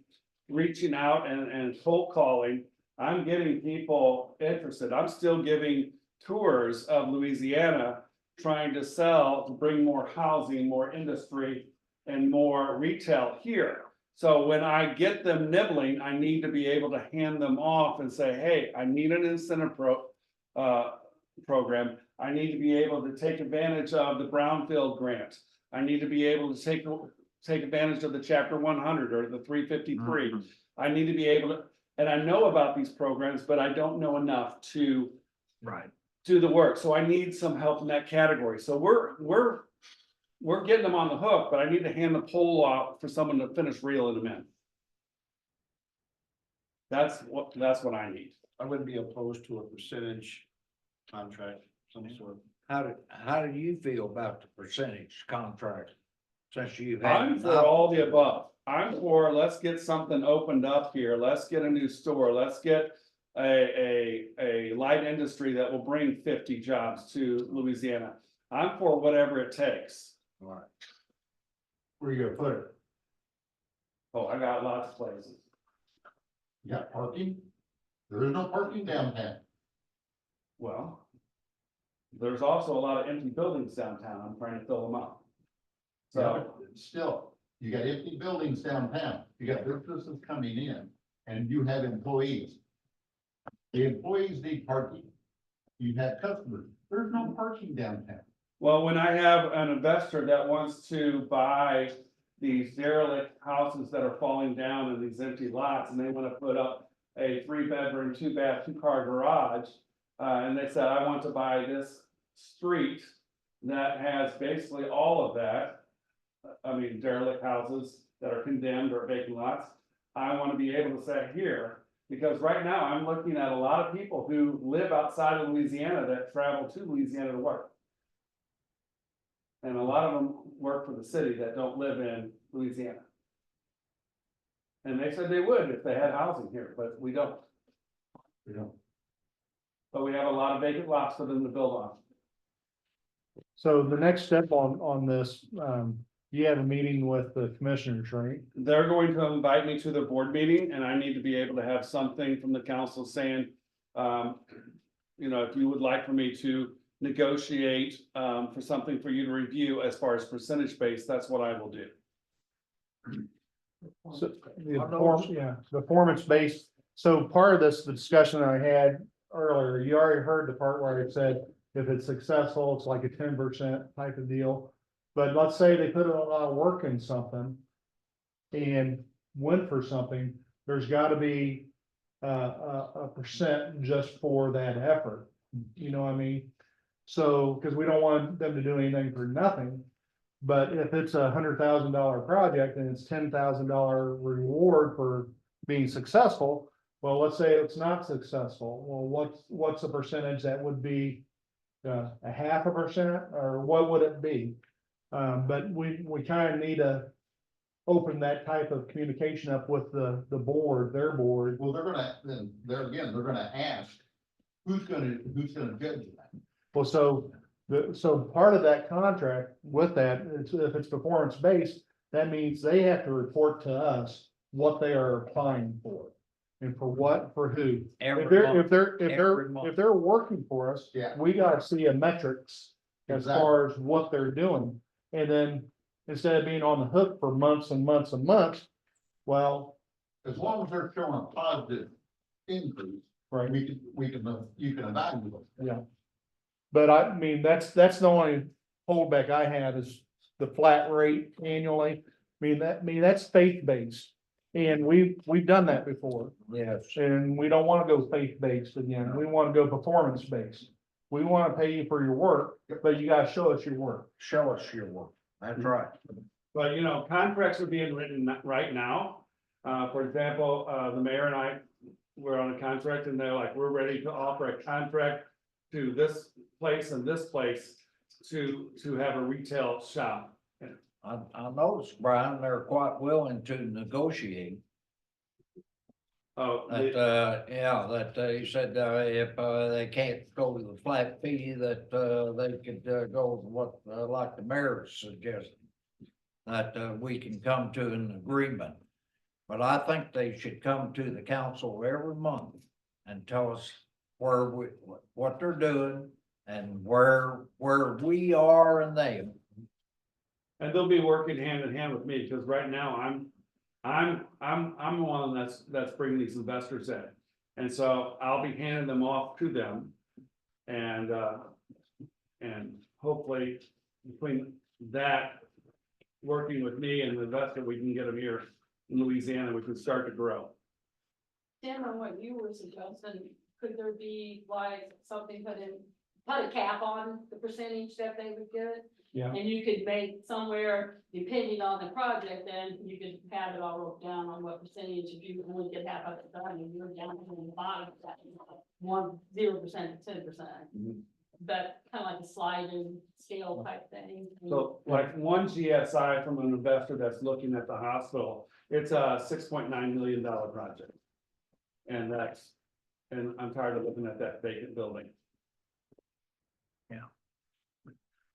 S5: reaching out and cold calling, I'm getting people interested. I'm still giving tours of Louisiana, trying to sell, to bring more housing, more industry, and more retail here. So when I get them nibbling, I need to be able to hand them off and say, hey, I need an incentive program. I need to be able to take advantage of the brownfield grant. I need to be able to take advantage of the chapter 100 or the 353. I need to be able to, and I know about these programs, but I don't know enough to
S12: Right.
S5: do the work. So I need some help in that category. So we're getting them on the hook, but I need to hand the pole off for someone to finish reeling them in. That's what I need.
S7: I wouldn't be opposed to a percentage contract, some sort.
S12: How do you feel about the percentage contract? Since you
S5: I'm
S12: have.
S5: for all the above. I'm for, let's get something opened up here. Let's get a new store. Let's get a light industry that will bring 50 jobs to Louisiana. I'm for whatever it takes.
S12: Right.
S6: Where you gonna put it?
S5: Oh, I got lots of places.
S6: You got parking? There is no parking downtown.
S5: Well, there's also a lot of empty buildings downtown. I'm trying to fill them up.
S6: Yeah,
S5: So,
S6: but still, you got empty buildings downtown, you got businesses coming in, and you have employees. The employees need parking. You have customers, there's no parking downtown.
S5: well, when I have an investor that wants to buy these derelict houses that are falling down in these empty lots, and they want to put up a 3-bedroom, 2-bath, 2-car garage, and they said, I want to buy this street that has basically all of that. I mean, derelict houses that are condemned or vacant lots. I want to be able to say here, because right now I'm looking at a lot of people who live outside of Louisiana that travel to Louisiana to work. And a lot of them work for the city that don't live in Louisiana. And they said they would if they had housing here, but we don't.
S6: We don't.
S5: But we have a lot of vacant lots for them to build on.
S1: So the next step on this, you have a meeting with the commissioners, right?
S5: They're going to invite me to their board meeting, and I need to be able to have something from the council saying, if you would like for me to negotiate, for something for you to review as far as percentage based, that's what I will do.
S1: So the performance based, so part of this, the discussion I had earlier, you already heard the part where it said, if it's successful, it's like a 10% type of deal. But let's say they put a lot of work in something and went for something, there's gotta be a percent just for that effort. You know what I mean? So, cause we don't want them to do anything for nothing. But if it's $100,000 project and it's $10,000 reward for being successful, well, let's say it's not successful. Well, what's the percentage that would be, a 0.5%, or what would it be? But we kind of need to open that type of communication up with the board, their board.
S6: Well, they're gonna ask, who's gonna judge that?
S1: Well, so part of that contract with that, if it's performance based, that means they have to report to us what they are applying for. And for what, for who. If they're working for us,
S6: Yeah.
S1: we gotta see a metrics as
S6: Exactly.
S1: far as what they're doing. And then instead of being on the hook for months and months and months, well,
S6: As long as they're showing a positive increase,
S1: right.
S6: you can evaluate.
S1: Yeah. But I mean, that's the only holdback I have is the flat rate annually. That's faith-based. And we've done that before.
S12: Yes.
S1: And we don't want to go faith-based again. We want to go performance-based. We want to pay you for your work, but you gotta show us your work.
S12: Show us your work. That's right.
S5: But contracts are being written right now. For example, the mayor and I were on a contract, and they're like, we're ready to offer a contract to this place and this place to have a retail shop.
S12: I noticed, Brian, they're quite willing to negotiate.
S5: Oh,
S12: That they said, if, they can't go to the flat fee, that, they could, go with what, like the mayor suggested. That, we can come to an agreement. But I think they should come to the council every month and tell us where we, what they're doing and where we are and they.
S5: And they'll be working hand in hand with me, because right now I'm the one that's bringing these investors in. And so I'll be handing them off to them. And hopefully between that, working with me and the investor, we can get them here in Louisiana, we can start to grow.
S8: Tim, on what you were suggesting, could there be like something put a cap on the percentage that they would get?
S1: Yeah.
S8: And you could make somewhere, depending on the project, then you could have it all wrote down on what percentage, if you only get half of it done, and you're down to the bottom, that 0% to 10%. But kind of like a sliding scale type thing.
S5: So like one GSI from an investor that's looking at the hospital, it's a $6.9 million project. And I'm tired of looking at that vacant building.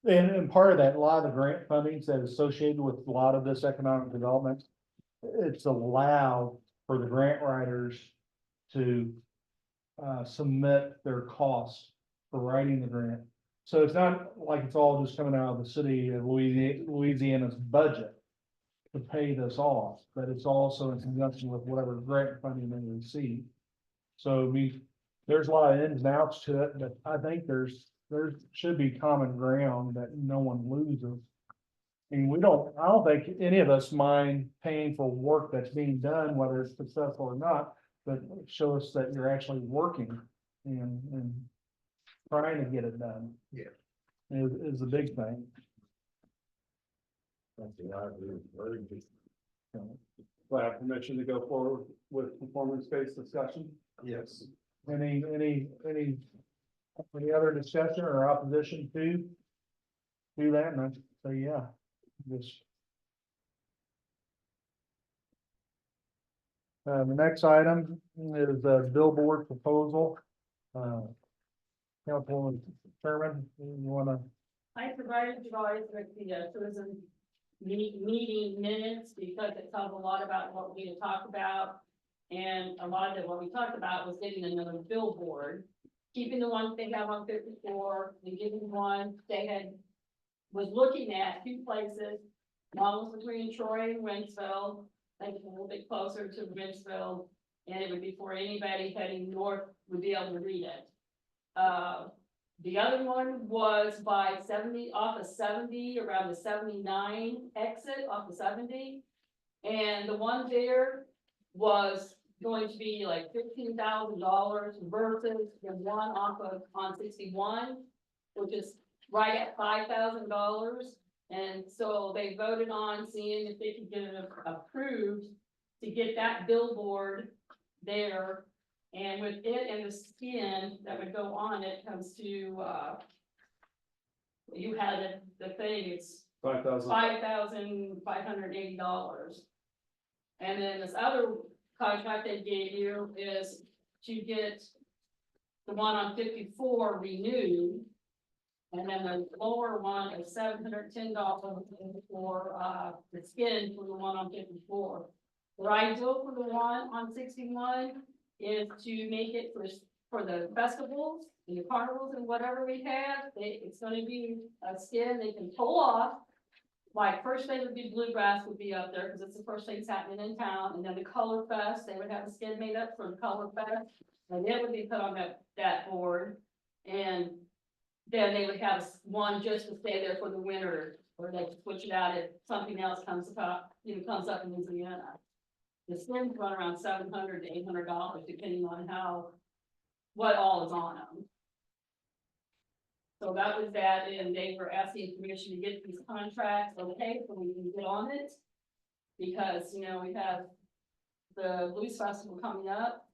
S1: And part of that, a lot of the grant fundings that is associated with a lot of this economic development, it's allowed for the grant writers to submit their costs for writing the grant. So it's not like it's all just coming out of the city of Louisiana's budget to pay this off, but it's also in conjunction with whatever grant funding they receive. So there's a lot of ins and outs to it, but I think there should be common ground that no one loses. I mean, I don't think any of us mind paying for work that's being done, whether it's successful or not, but show us that you're actually working and trying to get it done.
S12: Yeah.
S1: Is a big thing.
S4: Something I agree with, very good.
S5: Do I have permission to go forward with performance-based discussion?
S7: Yes.
S1: Any other discussion or opposition to that? And I say, yeah, just. The next item is a billboard proposal. Councilwoman Sherman, you wanna,
S8: I provided you guys with the tourism meeting minutes, because it tells a lot about what we had talked about. And a lot of what we talked about was getting another billboard, keeping the ones they have on 54, and getting one they was looking at 2 places. One was between Troy and Wentzville, like a little bit closer to Wentzville, and it would be for anybody heading north would be able to read it. The other one was by 70, off of 70, around the 79 exit off of 70. And the one there was going to be like $15,000 versus the one on 61, which is right at $5,000. And so they voted on seeing if they could get it approved to get that billboard there. And with it and the skin that would go on it comes to, you had the thing, it's
S5: $5,000.
S8: $5,580. And then this other contract they gave you is to get the one on 54 renewed. And then the lower one is $710 for the skin for the one on 54. The ideal for the one on 61 is to make it for the festivals and the carnivals and whatever we have. It's gonna be a skin they can pull off. Like first thing would be bluegrass would be up there because it's the first thing that's happening in town. And then the Color Fest, they would have a skin made up for the Color Fest. And it would be put on that board. And then they would have one just to stay there for the winter, or they could switch it out if something else comes up in Louisiana. The skins run around $700 to $800, depending on what all is on them. So that was that, and they were asking permission to get these contracts, okay, so we can get on it. Because, we have the Blues Festival coming up.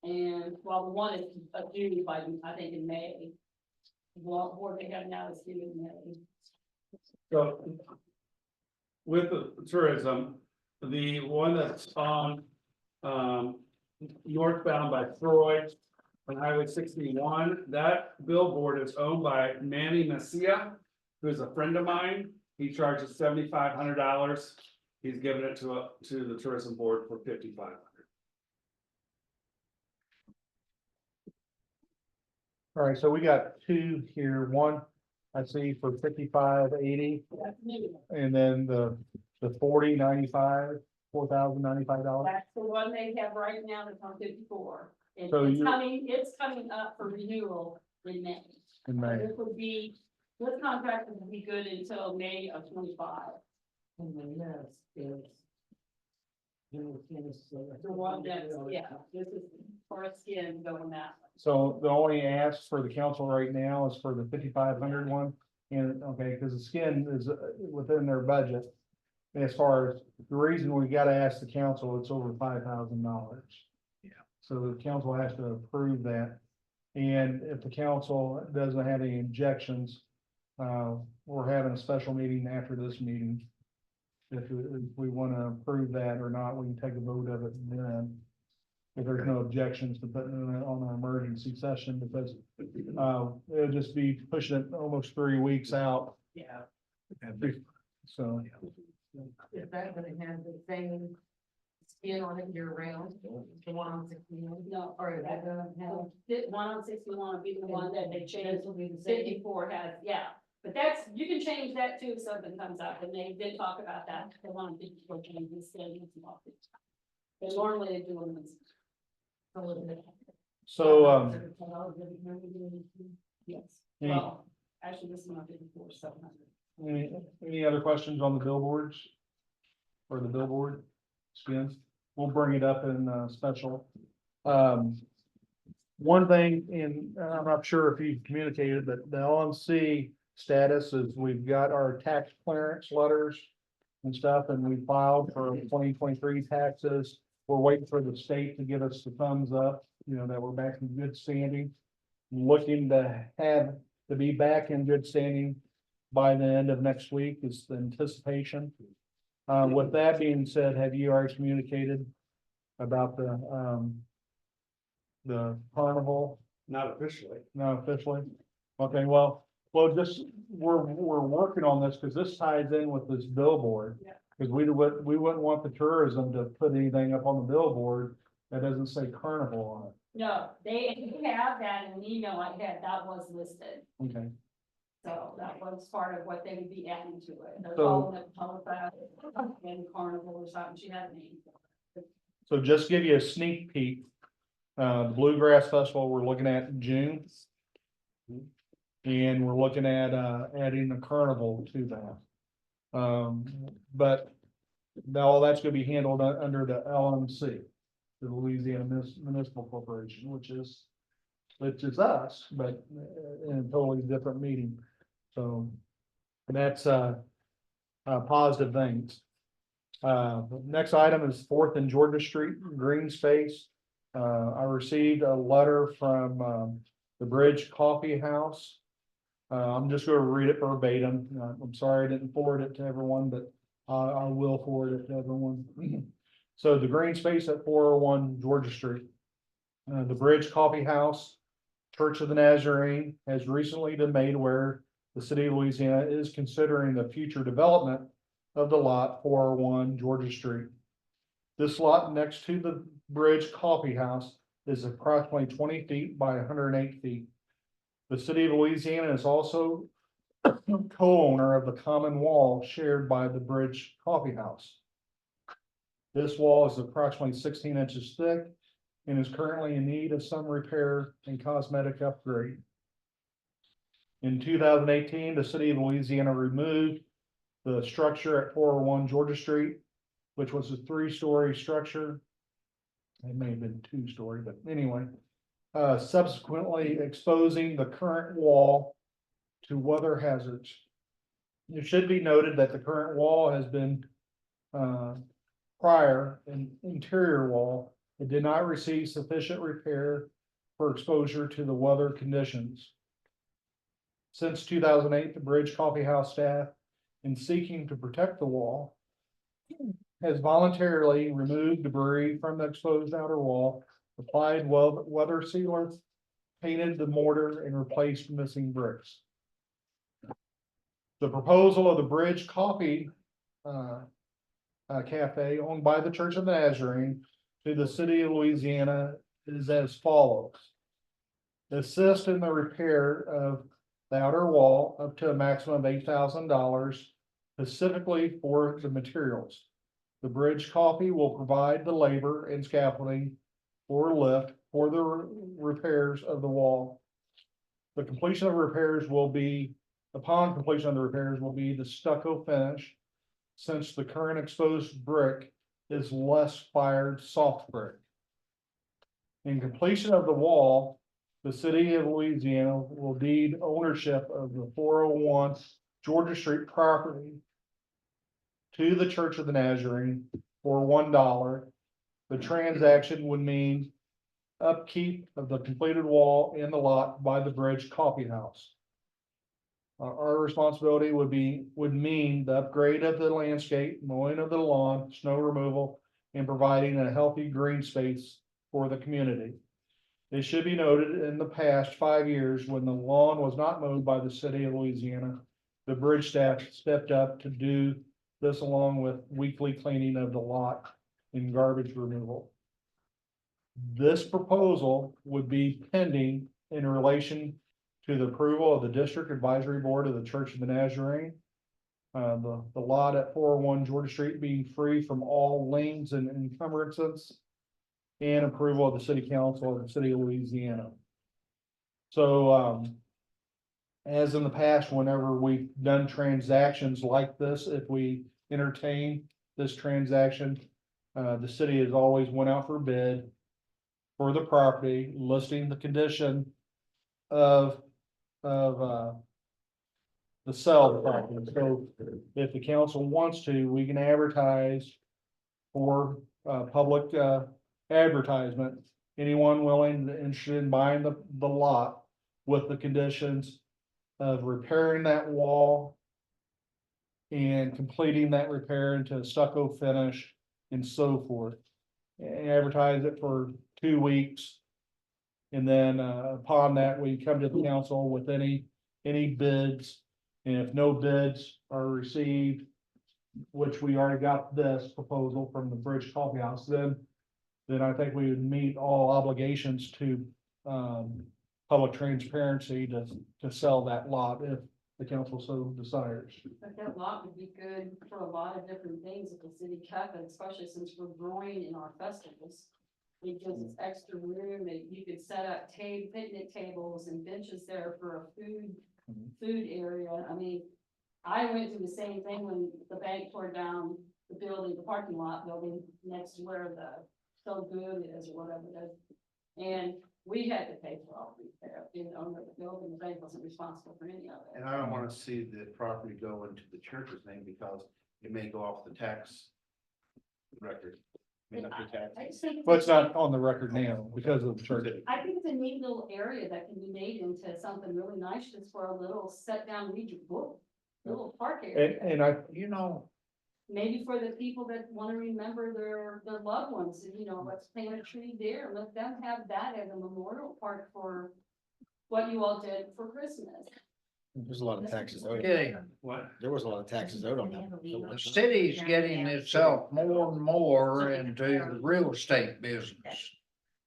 S8: And the one is due by, I think, in May. What board they have now is due in May.
S5: So with the tourism, the one that's on northbound by Troy on Highway 61, that billboard is owned by Manny Messia, who is a friend of mine. He charges $7,500. He's given it to the tourism board for $5,500.
S1: All right, so we got two here, one I see for 55.80,
S8: That's new.
S1: and then the 40.95, $4,095.
S8: That's the one they have right now that's on 54. And
S1: So
S8: it's
S1: you-
S8: it's coming up for renewal in May.
S1: In May.
S8: This would be, this contract would be good until May of 25.
S12: And the next is.
S8: The one that's, yeah, this is for skin going that.
S1: So the only ask for the council right now is for the 5,500 one, and, okay, because the skin is within their budget. As far as, the reason we gotta ask the council, it's over $5,000.
S10: Yeah.
S1: So the council has to approve that, and if the council doesn't have any objections, we're having a special meeting after this meeting. If we wanna approve that or not, we can take a vote of it then. If there's no objections to putting it on an emergency session, because, it'll just be pushing it almost 3 weeks out,
S8: Yeah.
S1: so.
S2: Is that gonna have the same skin on it year round, the one on 61?
S8: No,
S2: Or is that gonna have?
S8: the one on 61 will be the one that they changed.
S2: This will be the same.
S8: 54 has, yeah, but that's, you can change that too if something comes up, and they did talk about that, they want to change this thing. They normally they do them.
S1: So,
S8: Yes,
S1: Any-
S8: well, actually, this one I did before 700.
S1: any other questions on the billboards? Or the billboard skins? We'll bring it up in, special. One thing, and I'm not sure if you've communicated, but the LMC status is we've got our tax clearance letters and stuff, and we filed for 2023 taxes. We're waiting for the state to give us the thumbs up, that we're back in good standing. Looking to be back in good standing by the end of next week is the anticipation. With that being said, have you already communicated about the carnival?
S5: Not officially.
S1: Not officially? Okay, well, just, we're working on this because this ties in with this billboard.
S8: Yeah.
S1: Because we wouldn't want the tourism to put anything up on the billboard that doesn't say carnival on it.
S8: No, they have that in an email I had, that was listed,
S1: Okay,
S8: so that was part of what they would be adding to it. They're
S1: So-
S8: calling it Halifax and Carnival or something, she had a name.
S1: so just give you a sneak peek. The Bluegrass Festival, we're looking at in June. And we're looking at, adding a carnival to that. But now all that's gonna be handled under the LMC, the Louisiana Municipal Corporation, which is us, but in a totally different meeting. So that's, positive things. The next item is 4th and Georgia Street, green space. I received a letter from, the Bridge Coffee House. I'm just gonna read it verbatim. I'm sorry I didn't forward it to everyone, but I will forward it to everyone. So the green space at 401 Georgia Street. The Bridge Coffee House, Church of the Nazarene has recently been made aware the city of Louisiana is considering the future development of the lot 401 Georgia Street. This lot next to the Bridge Coffee House is approximately 20 feet by 108 feet. The city of Louisiana is also co-owner of the common wall shared by the Bridge Coffee House. This wall is approximately 16 inches thick and is currently in need of some repair and cosmetic upgrade. In 2018, the city of Louisiana removed the structure at 401 Georgia Street, which was a 3-story structure. It may have been 2-story, but anyway, subsequently exposing the current wall to weather hazards. It should be noted that the current wall has been, prior an interior wall. It did not receive sufficient repair for exposure to the weather conditions. Since 2008, the Bridge Coffee House staff, in seeking to protect the wall, has voluntarily removed debris from the exposed outer wall, applied weather sealer, painted the mortar, and replaced missing bricks. The proposal of the Bridge Coffee Cafe, owned by the Church of the Nazarene, to the city of Louisiana is as follows. assist in the repair of the outer wall up to a maximum of $8,000 specifically for the materials. The Bridge Coffee will provide the labor and scaffolding or lift for the repairs of the wall. The completion of repairs will be, upon completion of the repairs will be the stucco finish, since the current exposed brick is less fired soft brick. In completion of the wall, the city of Louisiana will deed ownership of the 401 Georgia Street property to the Church of the Nazarene for $1. The transaction would mean upkeep of the completed wall and the lot by the Bridge Coffee House. Our responsibility would mean the upgrade of the landscape, mowing of the lawn, snow removal, and providing a healthy green space for the community. It should be noted in the past 5 years, when the lawn was not mowed by the city of Louisiana, the bridge staff stepped up to do this along with weekly cleaning of the lot and garbage removal. This proposal would be pending in relation to the approval of the District Advisory Board of the Church of the Nazarene. The lot at 401 Georgia Street being free from all liens and encumbrances, and approval of the City Council of the City of Louisiana. So, as in the past, whenever we've done transactions like this, if we entertain this transaction, the city has always went out for bid for the property, listing the condition of the sale of the property. So if the council wants to, we can advertise for public advertisement. Anyone willing and interested in buying the lot with the conditions of repairing that wall and completing that repair into a stucco finish and so forth. And advertise it for 2 weeks. And then upon that, we come to the council with any bids. And if no bids are received, which we already got this proposal from the Bridge Coffee House, then I think we would meet all obligations to public transparency to sell that lot if the council so desires.
S8: But that lot would be good for a lot of different things at the city cafe, especially since we're growing in our festivals. It gives us extra room, and you could set up picnic tables and benches there for a food area. I mean, I went through the same thing when the bank tore down the building, the parking lot building next to where the So Good is or whatever it is. And we had to pay for all the repair, the owner of the building, the bank wasn't responsible for any of it.
S7: And I don't wanna see the property go into the church's name because it may go off the tax record. May not be taxed.
S8: I just think
S1: But it's not on the record now because of the church.
S8: I think it's a neat little area that can be made into something really nice, just for a little sit down, read your book, little park area.
S1: And I,
S12: You know,
S8: Maybe for the people that wanna remember their loved ones, you know, let's plant a tree there, let them have that as a memorial park for what you all did for Christmas.
S13: There's a lot of taxes owed.
S12: getting,
S5: What?
S13: There was a lot of taxes owed on that.
S12: the city's getting itself more and more into the real estate business.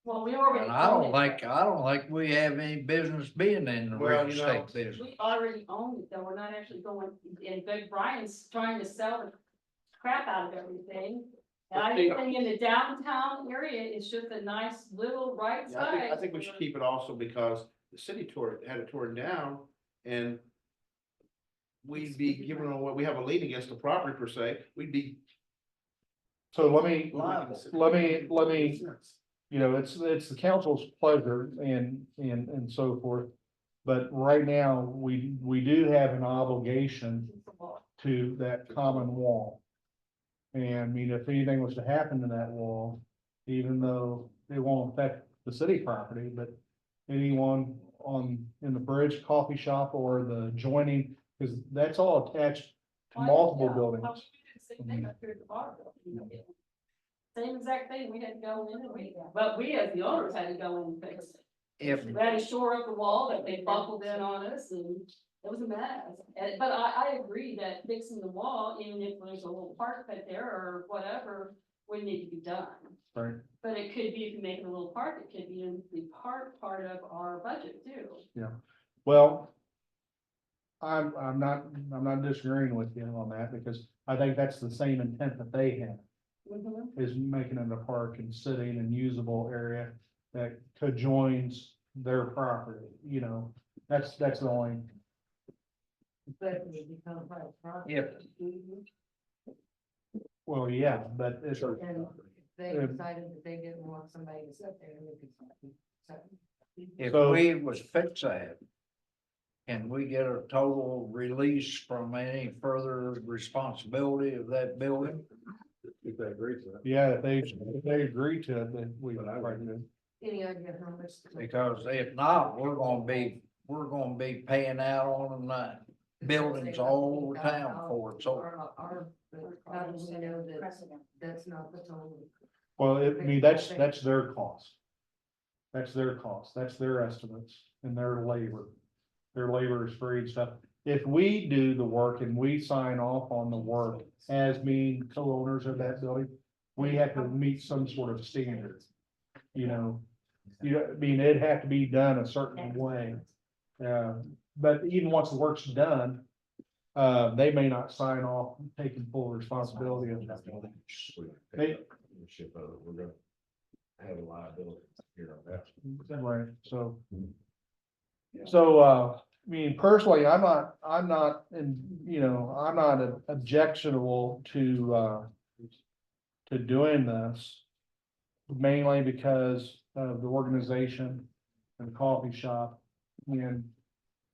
S8: Well, we already.
S12: And I
S8: own it.
S12: don't think we have any business being in the real
S7: Well, you know,
S12: estate business.
S8: We already own it, though, we're not actually going, and Big Brian's trying to sell the crap out of everything. And I think in the downtown area, it's just a nice little right
S7: Yeah,
S8: size.
S7: I think we should keep it also because the city had it torn down and we'd be giving away, we have a lien against the property per se, we'd be.
S1: so let me, you know, it's the council's pleasure and so forth. But right now, we do have an obligation to that common wall. And I mean, if anything was to happen to that wall, even though it won't affect the city property, but anyone in the Bridge Coffee Shop or the adjoining, because that's all attached to multiple buildings.
S8: Same thing up here at the bar building. Same exact thing, we had to go in and but we as the owners had to go in and fix it.
S12: If,
S8: We had to shore up the wall that they buckled in on us, and it was a mess. But I agree that fixing the wall, even if there's a little park pit there or whatever, would need to be done.
S1: Right.
S8: But it could be, if you make it a little park, it could be in the part of our budget too.
S1: Well, I'm not disagreeing with you on that, because I think that's the same intent that they have,
S8: Mhm.
S1: is making it a park and sitting and usable area that conjoins their property, you know, that's the only,
S2: But it would become private property.
S12: If,
S8: Mhm.
S1: well, yeah, but it's.
S2: And if they
S1: Yeah.
S2: decided that they didn't want somebody to sit there, they could.
S12: if
S1: So-
S12: we was fix that, can we get a total release from any further responsibility of that building?
S4: If they agree to it.
S1: Yeah, if they agree to it, then we would probably do.
S2: Any idea how much?
S12: Because if not, we're gonna be paying out on buildings all over town for it, so.
S2: How do we know that that's not the total?
S1: Well, I mean, that's their cost. That's their cost, that's their estimates and their labor. Their labor is free and stuff. If we do the work and we sign off on the work as being co-owners of that building, we have to meet some sort of standard. You know, I mean, it'd have to be done a certain way. But even once the work's done, they may not sign off taking full responsibility of that building. They-
S4: We're gonna have a liability here on that.
S1: Right, so. I mean, personally, I'm not, I'm not objectionable to doing this. Mainly because of the organization and the coffee shop, and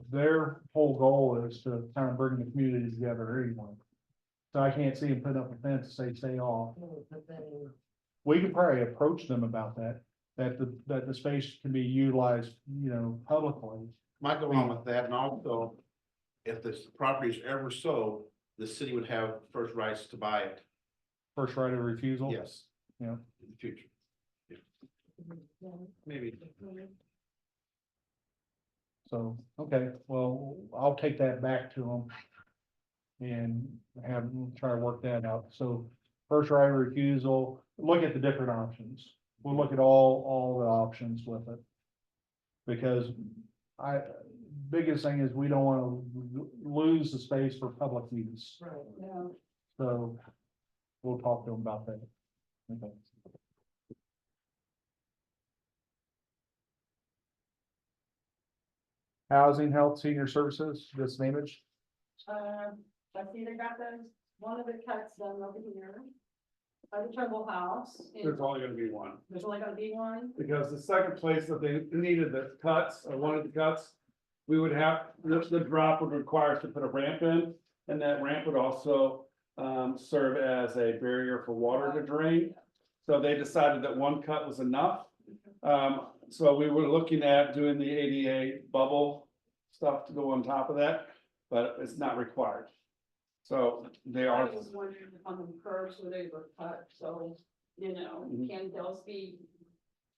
S1: their whole goal is to kind of bring the community together anyway. So I can't see them putting up a fence and say, stay off. We could probably approach them about that the space can be utilized, publicly.
S7: Might go along with that, and also, if this property is ever sold, the city would have first rights to buy it,
S1: First right of refusal.
S7: yes.
S1: Yeah.
S7: In the future.
S5: Maybe.
S1: So, okay, well, I'll take that back to them. And have them try to work that out. So first right of refusal, look at the different options. We'll look at all the options with it. Because biggest thing is we don't want to lose the space for public use.
S2: Right.
S8: Yeah.
S1: So we'll talk to them about that. Okay. Housing, health, senior services, this image.
S8: I've either got one of the cuts done over here. By the Trumbull House. and
S5: There's only gonna be one,
S8: There's only gonna be one.
S5: because the second place that they needed the cuts, or one of the cuts. We would have, the drop would require us to put a ramp in, and that ramp would also serve as a barrier for water to drain. So they decided that one cut was enough. So we were looking at doing the ADA bubble stuff to go on top of that, but it's not required. So they
S8: I
S5: are,
S8: was wondering if on the curves where they were cut, so,
S5: Mhm.
S8: can those be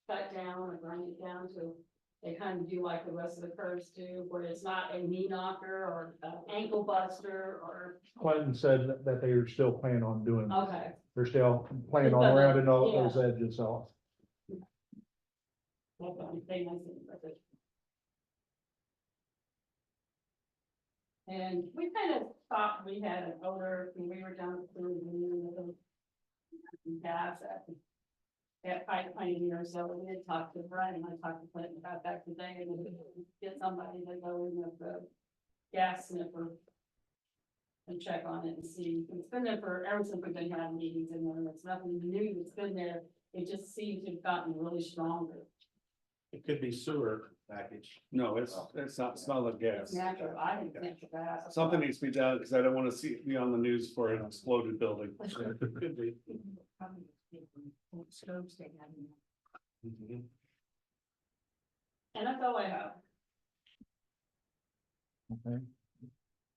S8: cut down or grind it down to? They kind of do like the rest of the curves do, where it's not a knee knocker or ankle buster or,
S1: Clinton said that they are still planning on doing,
S8: okay.
S1: they're still planning on rounding all those edges off.
S8: That's the only thing I see with it. And we kind of thought we had an odor when we were down at the gas at Pike Pioneer, so we did talk to Brian, and I talked to Clinton about that today, and we get somebody to go in with the gas sniffer and check on it and see. It's been there for, ever since we've been having meetings in there, it's nothing new that's been there, it just seems to have gotten really stronger.
S7: It could be sewer package.
S5: no, it's not, smell of gas.
S8: It's natural, I think it's natural gas.
S5: Something needs to be done, because I don't want to be on the news for an exploded building.
S7: Could be.
S2: Stoves they have in there.
S8: And that's all I have.
S1: Okay.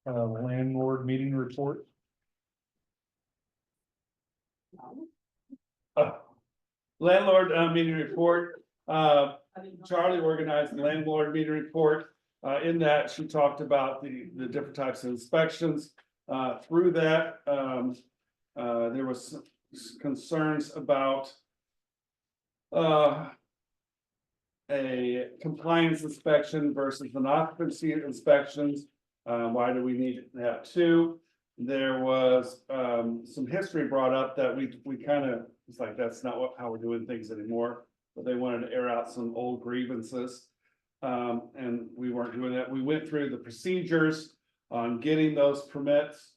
S1: Landlord meeting report.
S5: Landlord meeting report, Charlie organized the landlord meeting report. In that, she talked about the different types of inspections. Through that, there was concerns about a compliance inspection versus an occupancy inspections. Why do we need to have two? There was some history brought up that we kind of, it's like, that's not how we're doing things anymore. But they wanted to air out some old grievances. And we weren't doing that. We went through the procedures on getting those permits.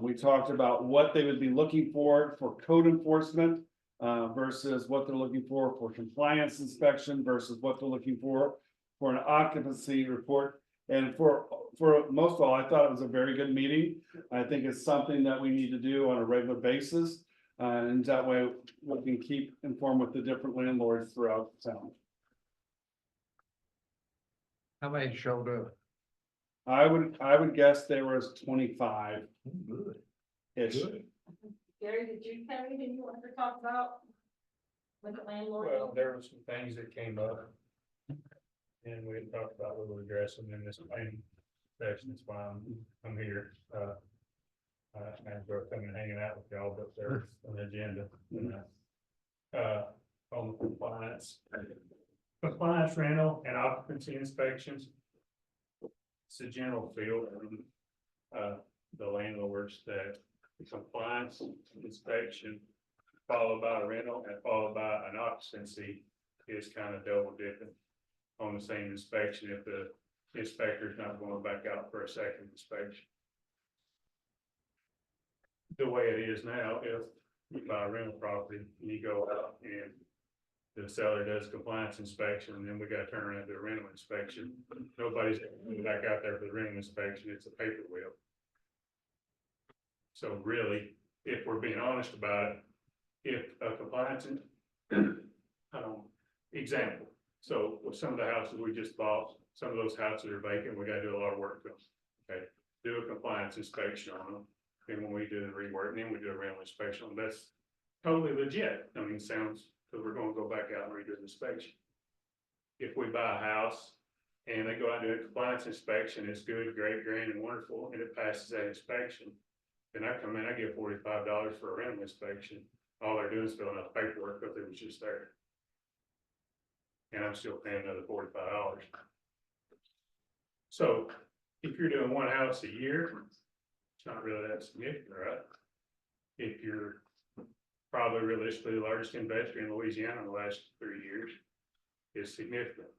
S5: We talked about what they would be looking for code enforcement versus what they're looking for compliance inspection versus what they're looking for an occupancy report. And for most of all, I thought it was a very good meeting. I think it's something that we need to do on a regular basis. And that way we can keep informed with the different landlords throughout the town.
S12: How many showed up?
S5: I would guess there was 25
S12: Good.
S5: ish.
S8: Gary, did you have anything you wanted to talk about? With the landlord?
S1: Well, there were some things that came up. And we had talked about what we're addressing in this planning session, that's why I'm here. I enjoy coming and hanging out with y'all, but there's an agenda. On compliance. Compliance rental and occupancy inspections. It's a general feel from the landlords that the compliance inspection followed by a rental and followed by an occupancy is kind of double dipping on the same inspection if the inspector's not going back out for a second inspection. The way it is now, if you buy a rental property and you go out and the seller does compliance inspection, and then we gotta turn around and do a rental inspection. Nobody's going back out there for the rental inspection, it's a paper wheel. So really, if we're being honest about it, if a compliance, example, so with some of the houses we just bought, some of those houses are vacant, we gotta do a lot of work to them. Okay, do a compliance inspection on them, then when we do the rework, and then we do a rental inspection, that's totally legit, I mean, sounds. Because we're gonna go back out and redo the inspection. If we buy a house and they go out and do a compliance inspection, it's good, great, grand and wonderful, and it passes that inspection. Then I come in, I get $45 for a rental inspection. All they're doing is filling out the paperwork because it was just there. And I'm still paying another $45. So if you're doing one house a year, it's not really that significant, right? If you're probably realistically the largest investor in Louisiana in the last 3 years is significant.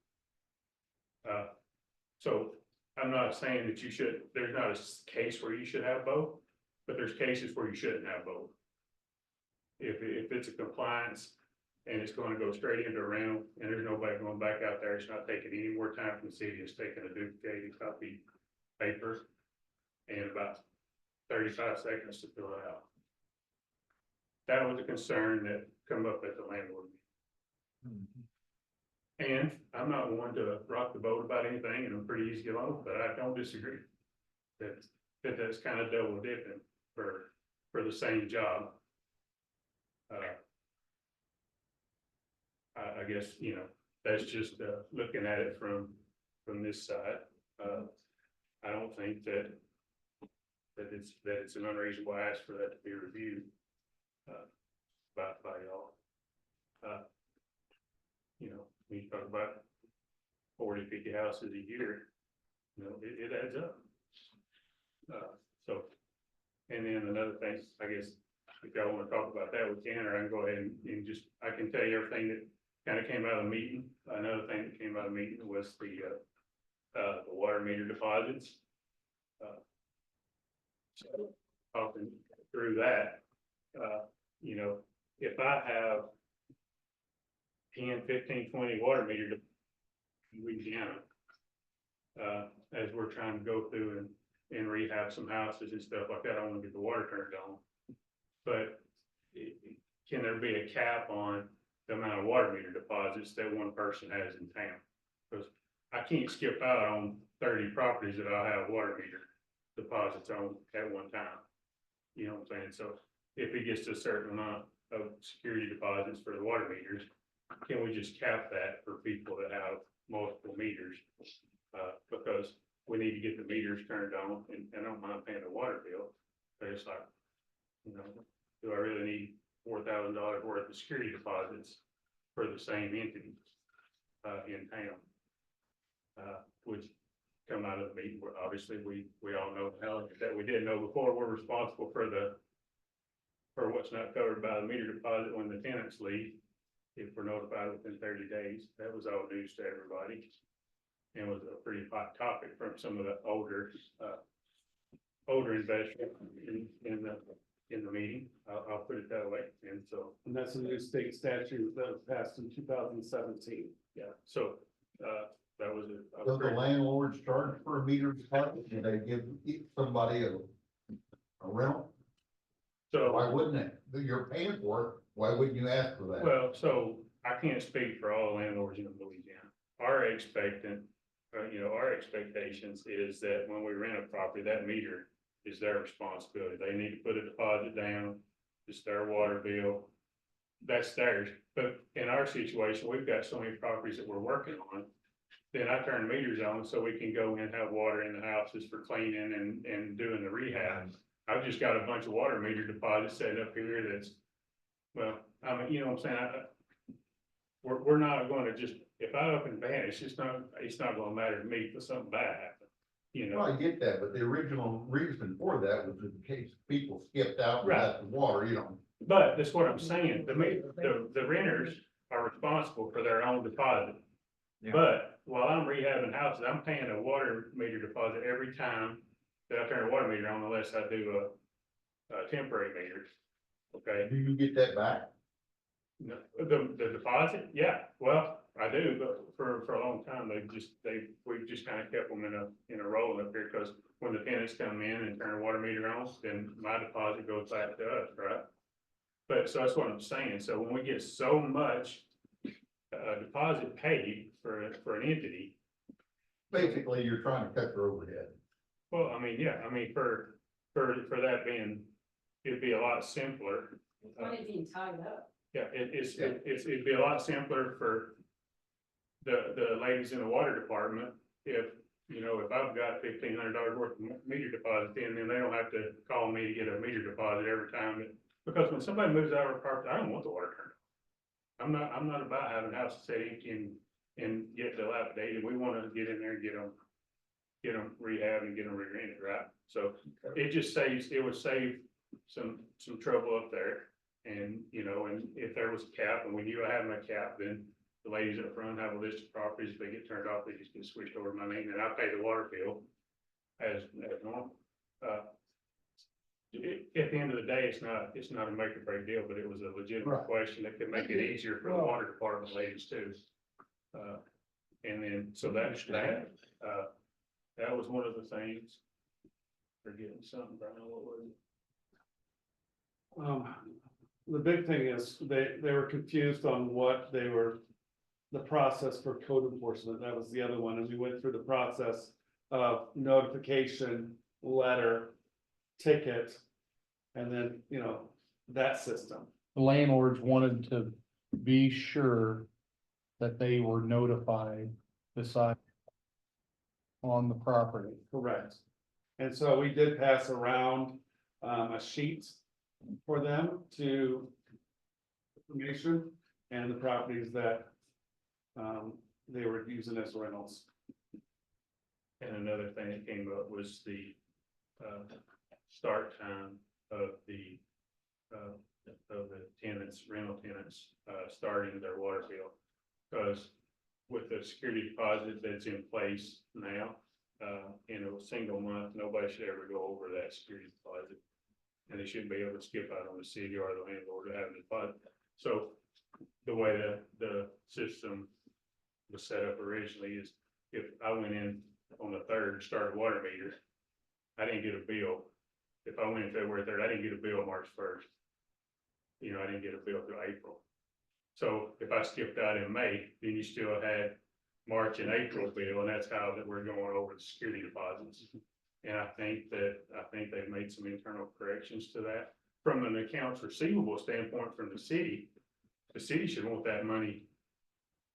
S1: So I'm not saying that you should, there's not a case where you should have both, but there's cases where you shouldn't have both. If it's a compliance and it's going to go straight into a rental and there's nobody going back out there, it's not taking any more time from the city, it's taking a duplicated copy paper and about 35 seconds to fill it out. That was a concern that come up at the landlord meeting. And I'm not one to rock the boat about anything, and I'm pretty easy to get along, but I don't disagree. That's kind of double dipping for the same job. I guess, you know, that's just looking at it from this side. I don't think that it's an unreasonable ask for that to be reviewed. By y'all. You know, when you talk about 40, 50 houses a year, you know, it adds up. So, and then another thing, I guess, if y'all want to talk about that, we can, or I can go ahead and just, I can tell you everything that kind of came out of the meeting. Another thing that came out of the meeting was the water meter deposits. So, talking through that, you know, if I have 10, 15, 20 water meters in Louisiana, as we're trying to go through and rehab some houses and stuff like that, I want to get the water turned on. But can there be a cap on the amount of water meter deposits that one person has in town? Because I can't skip out on 30 properties that I'll have water meter deposits on at one time. You know what I'm saying? So if it gets to a certain amount of security deposits for the water meters, can we just cap that for people that have multiple meters? Because we need to get the meters turned on, and I don't mind paying the water bill, but it's like, you know, do I really need
S5: $4,000 worth of security deposits for the same entity, in town. Which come out of the meeting, where obviously we all know now that we didn't know before, we're responsible for what's not covered by the meter deposit when the tenants leave. If we're notified within 30 days, that was all news to everybody. And was a pretty hot topic from some of the older investors in the meeting. I'll put it that way. And so. And that's a new state statute that was passed in 2017. Yeah, so, that was a.
S6: So the landlords charge for a meter deposit, and they give somebody a rental?
S5: So.
S6: Why wouldn't it? You're paying for it, why wouldn't you ask for that?
S5: Well, so I can't speak for all landlords in Louisiana. Our our expectations is that when we rent a property, that meter is their responsibility. They need to put a deposit down. It's their water bill. That's theirs. But in our situation, we've got so many properties that we're working on. Then I turn meters on so we can go and have water in the houses for cleaning and doing the rehab. I've just got a bunch of water meter deposits set up here that's, well, I mean, you know what I'm saying? We're not gonna just, if I up and ban, it's not gonna matter to me if something bad happens, you know?
S6: Well, I get that, but the original reason for that was in case people skipped out and
S5: Right.
S6: left the water, you know.
S5: But that's what I'm saying, the renters are responsible for their own deposit.
S12: Yeah.
S5: But while I'm rehabbing houses, I'm paying a water meter deposit every time that I turn a water meter on, unless I do a temporary meter. Okay,
S6: Do you get that back?
S5: no, the deposit, yeah, well, I do, but for a long time, we've just kind of kept them in a roll up here, because when the tenants come in and turn a water meter on, then my deposit goes back to us, right? But so that's what I'm saying, so when we get so much deposit paid for an entity,
S6: Basically, you're trying to cut their overhead.
S5: well, I mean, yeah, I mean, for that being, it'd be a lot simpler.
S8: Money being tied up.
S5: Yeah, it'd be a lot simpler for the ladies in the water department if, if I've got $1,500 worth of meter deposit in, then they don't have to call me to get a meter deposit every time. Because when somebody moves out of our property, I don't want the water turned on. I'm not about having houses sit empty and get dilapidated. We want to get in there and get them rehabbed and get them re-rented, right? So it would save some trouble up there. And, and if there was a cap and we knew I had my cap, then the ladies up front have a list of properties. If they get turned off, they just get switched over to my name and I pay the water bill as normal. At the end of the day, it's not a make or break deal, but it was a legitimate
S6: Right.
S5: question that could make it easier for the water department ladies too. And then, so that was one of the things. Forgetting something, Brian, what was it? The big thing is they were confused on what the process for code enforcement, that was the other one, and we went through the process of notification, letter, ticket, and then, that system.
S1: The landlords wanted to be sure that they were notified beside on the property.
S5: Correct. And so we did pass around a sheet for them to information and the properties that they were using as rentals. And another thing that came up was the start time of the tenants, rental tenants, starting their water bill. Because with the security deposit that's in place now, in a single month, nobody should ever go over that security deposit. And they shouldn't be able to skip out on the city or the landlord to have a deposit. So the way that the system was set up originally is if I went in on the 3rd, started water meter, I didn't get a bill. If I went in February 3rd, I didn't get a bill March 1st. I didn't get a bill through April. So if I skipped out in May, then you still had March and April bill, and that's how that we're going over the security deposits. And I think they've made some internal corrections to that. From an accounts receivable standpoint from the city should want that money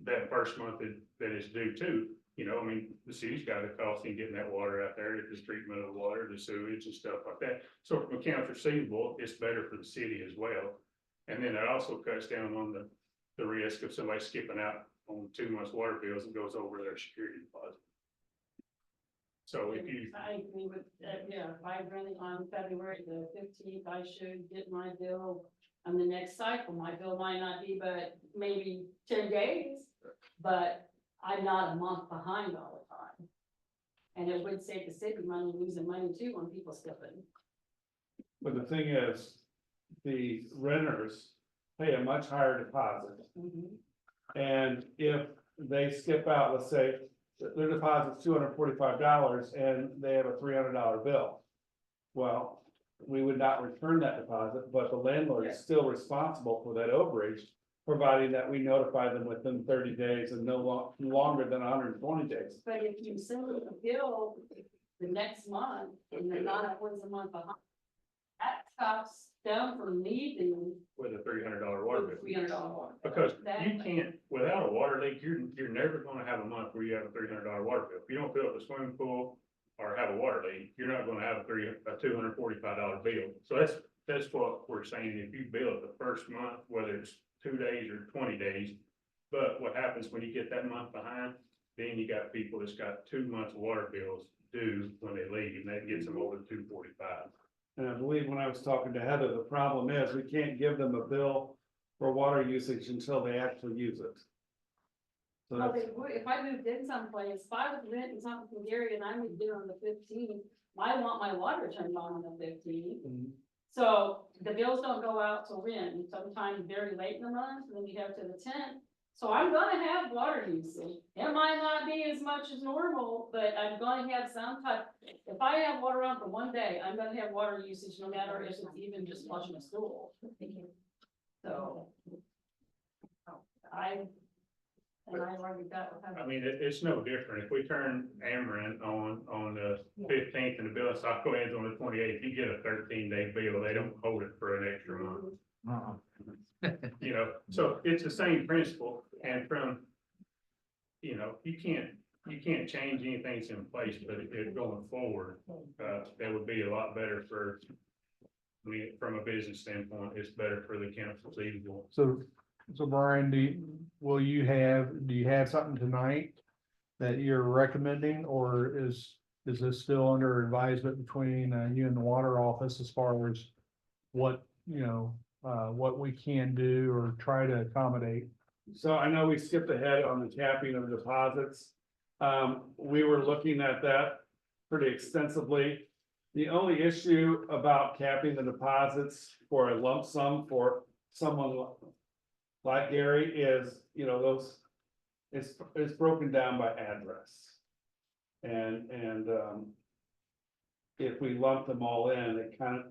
S5: that first month that is due too. The city's got a cost in getting that water out there, the treatment of the water, the sewage and stuff like that. So from accounts receivable, it's better for the city as well. And then it also cuts down on the risk of somebody skipping out on 2 months' water bills and goes over their security deposit. So if you,
S8: I agree with that, yeah, if I run it on February the 15th, I should get my bill on the next cycle. My bill might not be, but maybe 10 days, but I'm not a month behind all the time. And it would save the city money, losing money too, when people skip it.
S5: but the thing is, the renters pay a much higher deposit. And if they skip out, let's say, their deposit's $245 and they have a $300 bill. Well, we would not return that deposit, but the landlord is still responsible for that overage, providing that we notify them within 30 days and no longer than 120 days.
S8: But if you send them a bill the next month and they're not upwards a month behind, that stops them from leaving
S5: With a $300 water bill.
S8: $300 water.
S5: Because
S8: That-
S5: you can't, without a water leak, you're never gonna have a month where you have a $300 water bill. If you don't fill up a swimming pool or have a water leak, you're not gonna have a $245 bill. So that's what we're saying. If you bill it the first month, whether it's 2 days or 20 days. But what happens when you get that month behind, then you got people that's got 2 months of water bills due when they leave, and that gets them over to 245. And I believe when I was talking to Heather, the problem is we can't give them a bill for water usage until they actually use it. So
S8: Well,
S5: that's,
S8: if I moved in someplace, if I was renting something from Gary and I moved in on the 15th, I want my water turned on the 15th. So the bills don't go out till when? Sometime very late in the month, and then you have to the 10th. So I'm gonna have water usage. It might not be as much as normal, but I'm gonna have some type. If I have water on for 1 day, I'm gonna have water usage no matter if it's even just flushing a stool. So. And I argued that with
S5: I
S8: him.
S5: mean, it's no different. If we turn Ameren on the 15th and the bill in South Carolina's on the 28th, you get a 13-day bill. They don't hold it for an extra month. You know, so it's the same principle, and from, you know, you can't change anything that's in place, but it going forward, that would be a lot better for, I mean, from a business standpoint, it's better for the council receivable.
S1: So Brian, do you have something tonight that you're recommending, or is this still under advisement between you and the water office as far as what, what we can do or try to accommodate?
S5: So I know we skipped ahead on the capping of deposits. We were looking at that pretty extensively. The only issue about capping the deposits for a lump sum for someone like Gary is, it's broken down by address. And if we lump them all in, it kind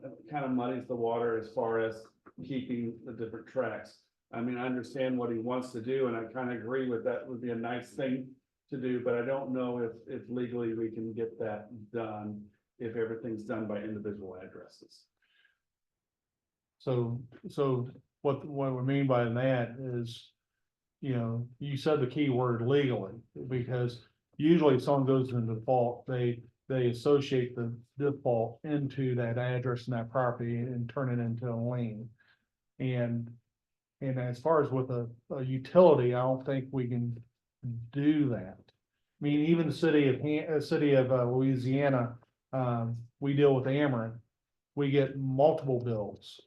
S5: of muddies the water as far as keeping the different tracks. I mean, I understand what he wants to do, and I kind of agree with that would be a nice thing to do, but I don't know if legally we can get that done if everything's done by individual addresses.
S1: So what we mean by that is, you said the key word legally, because usually if someone goes into default, they associate the default into that address and that property and turn it into a lien. And as far as with a utility, I don't think we can do that. I mean, even the city of Louisiana, we deal with Ameren. We get multiple bills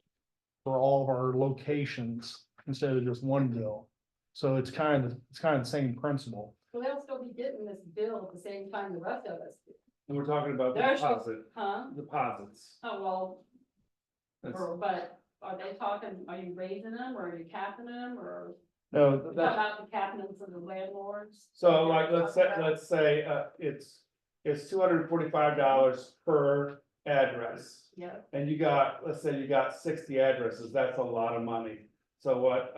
S1: for all of our locations instead of just one bill. So it's kind of the same principle.
S8: Well, they'll still be getting this bill at the same time the rest of us do.
S5: And we're talking about
S8: There's-
S5: deposits.
S8: Oh, well,
S5: That's-
S8: but are they talking, are you raising them or are you capping them or
S1: No,
S8: talk
S1: that's,
S8: about the capping them for the landlords?
S5: So like, let's say, it's $245 per address.
S8: Yeah,
S5: And let's say you got 60 addresses, that's a lot of money. So what,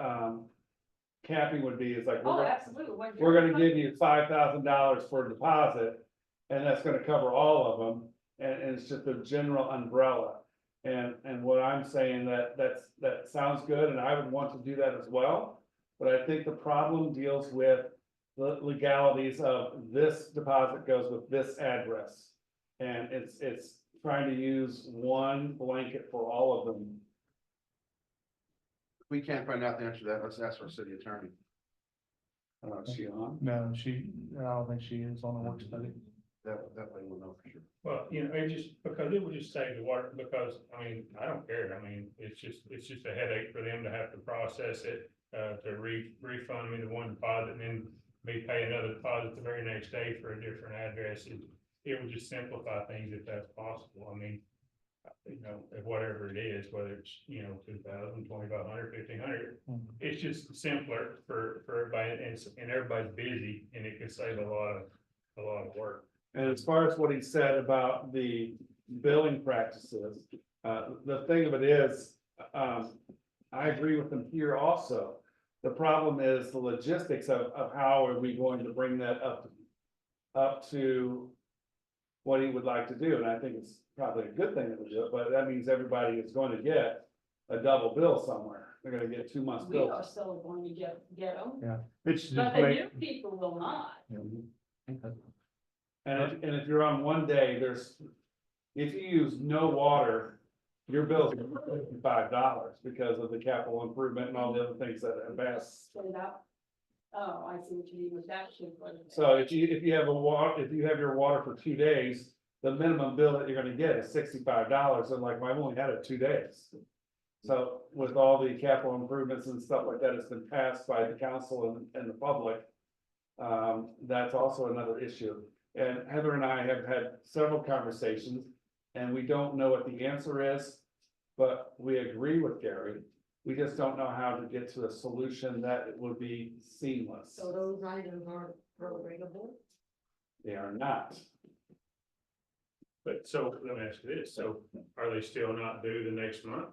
S5: capping would be is like,
S8: oh, absolutely. What
S5: we're
S8: you're-
S5: gonna give you $5,000 for a deposit, and that's gonna cover all of them, and it's just a general umbrella. And what I'm saying that sounds good, and I would want to do that as well. But I think the problem deals with the legalities of this deposit goes with this address. And it's trying to use one blanket for all of them.
S3: we can't find out the answer to that, let's ask our city attorney.
S5: Is she on?
S1: No, I don't think she is on a work study.
S3: That way we'll know for sure.
S14: Well, it just, because it would just save the water, because, I don't care, it's just a headache for them to have to process it. To refund me the one deposit and then me pay another deposit the very next day for a different address. It would just simplify things if that's possible, if whatever it is, whether it's, 2,000, 2,500, 1,500. It's just simpler for everybody and everybody's busy and it could save a lot of work.
S5: And as far as what he said about the billing practices, the thing of it is, I agree with him here also. The problem is the logistics of how are we going to bring that up to what he would like to do, and I think it's probably a good thing that we do it, but that means everybody is going to get a double bill somewhere. They're gonna get 2 months
S8: We are
S5: bills.
S8: still going to get them,
S1: It's just
S8: but the new people will not.
S5: And if you're on one day, if you use no water, your bill's $55 because of the capital improvement and all the other things that have passed.
S8: Straight up. Oh, I see what you mean with that shit.
S5: So if you have your water for 2 days, the minimum bill that you're gonna get is $65, and like, I've only had it 2 days. So with all the capital improvements and stuff like that, it's been passed by the council and the public. That's also another issue. And Heather and I have had several conversations, and we don't know what the answer is, but we agree with Gary. We just don't know how to get to a solution that it would be seamless.
S2: So those items aren't programmable.
S5: They are not.
S14: But so let me ask you this, so are they still not due the next month?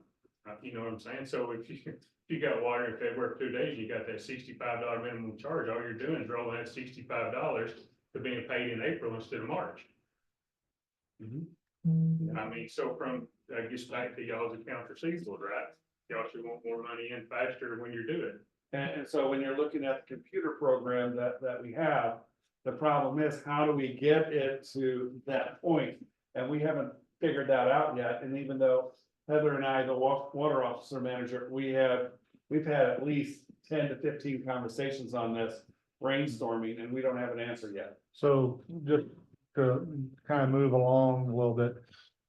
S14: You know what I'm saying? So if you got water in February for 2 days, you got that $65 minimum charge, all you're doing is rolling that $65 to being paid in April instead of March. So I guess back to y'all's accounts receivables, right? Y'all should want more money in faster when you're doing it.
S5: And so when you're looking at the computer program that we have, the problem is, how do we get it to that point? And we haven't figured that out yet. And even though Heather and I, the water officer manager, we've had at least 10 to 15 conversations on this, brainstorming, and we don't have an answer yet.
S1: So just to kind of move along a little bit,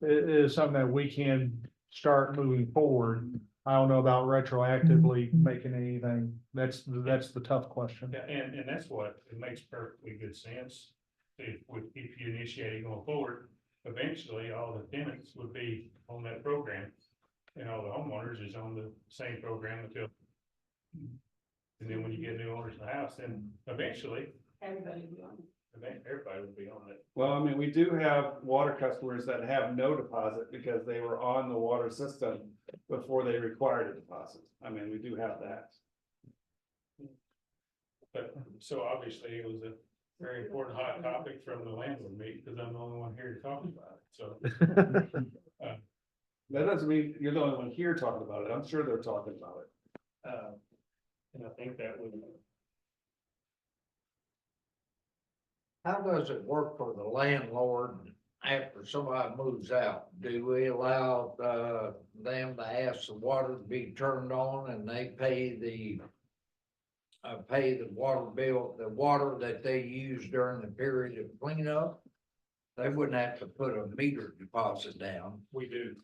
S1: it is something that we can start moving forward. I don't know about retroactively making anything. That's the tough question.
S14: Yeah, and that's what, it makes perfectly good sense. If you initiate it going forward, eventually all the tenants would be on that program. And all the homeowners is on the same program until. And then when you get new owners in the house, then eventually,
S8: Everybody will be on.
S14: everybody would be on it.
S5: Well, we do have water customers that have no deposit because they were on the water system before they required a deposit. We do have that.
S14: But, so obviously it was a very important hot topic from the landlord meeting, because I'm the only one here to talk about it, so.
S5: That doesn't mean you're the only one here talking about it. I'm sure they're talking about it.
S14: And I think that would.
S12: How does it work for the landlord after somebody moves out? Do we allow, them to ask the water to be turned on and they pay the water bill, the water that they use during the period of cleanup? They wouldn't have to put a meter deposit down.
S14: We do,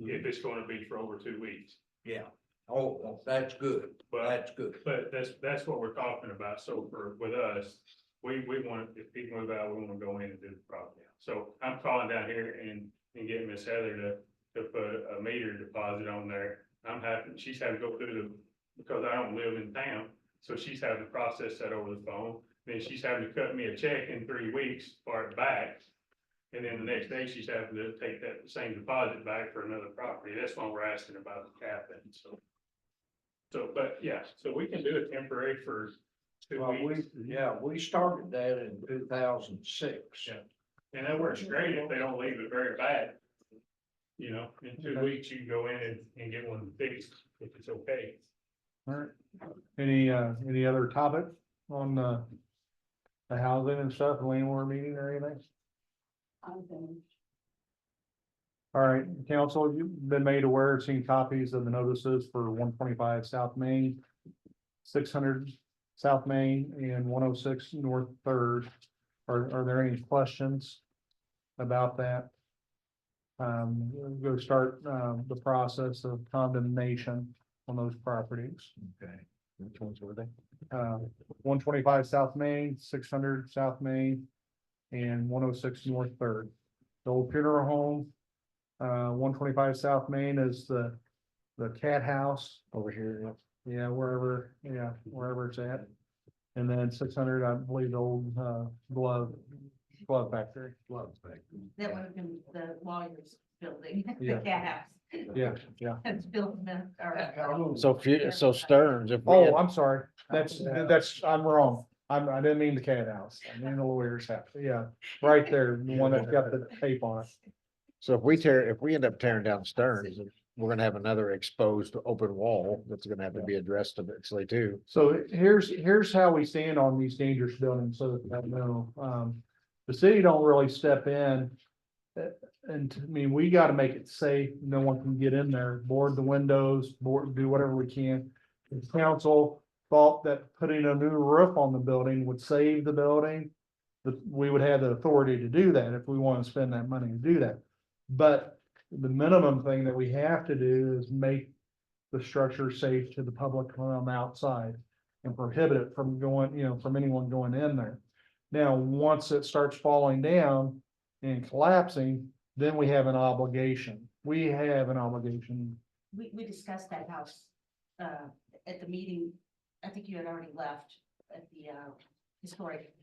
S14: if it's gonna be for over 2 weeks.
S12: Yeah. Oh, well, that's good.
S14: But-
S12: That's good.
S14: But that's what we're talking about. So with us, we want, if people move out, we want to go in and do the property. So I'm calling down here and getting Miss Heather to put a meter deposit on there. She's had to go through because I don't live in town. So she's having to process that over the phone. Then she's having to cut me a check in 3 weeks for it back. And then the next day she's having to take that same deposit back for another property. That's why we're asking about the capping, but yeah, so we can do it temporary for 2
S12: Well,
S14: weeks.
S12: we started that in 2006.
S14: Yeah. And that works great if they don't leave it very bad. In 2 weeks, you can go in and get one fixed if it's okay.
S1: All right. Any other topic on the housing and stuff, landlord meeting or anything?
S8: I'm finished.
S1: All right, council, you've been made aware, seen copies of the notices for 125 South Main, 600 South Main, and 106 North Third. Are there any questions about that? Go start, the process of condemnation on those properties.
S13: Okay. Which ones were they?
S1: 125 South Main, 600 South Main, and 106 North Third. The old funeral home, 125 South Main is the cat house.
S13: Over here,
S1: Yeah, wherever it's at. And then 600, I believe, the old, glove factory.
S2: That would have been the lawyer's building,
S1: Yeah.
S2: the cat house.
S1: Yeah, yeah.
S2: That's built,
S13: So Stearns, if we.
S1: Oh, I'm sorry. That's, I'm wrong. I didn't mean the cat house. I mean the lawyer's house. Yeah, right there, the one that's got the tape on it.
S13: So if we end up tearing down Stearns, we're gonna have another exposed open wall that's gonna have to be addressed eventually too.
S1: So here's how we stand on these dangerous buildings, so that you know, the city don't really step in. And I mean, we gotta make it safe, no one can get in there, board the windows, do whatever we can. The council thought that putting a new roof on the building would save the building. That we would have the authority to do that if we want to spend that money to do that. But the minimum thing that we have to do is make the structure safe to the public on the outside and prohibit it from going, from anyone going in there. Now, once it starts falling down and collapsing, then we have an obligation. We have an obligation.
S2: We discussed that house, at the meeting. I think you had already left at the, historic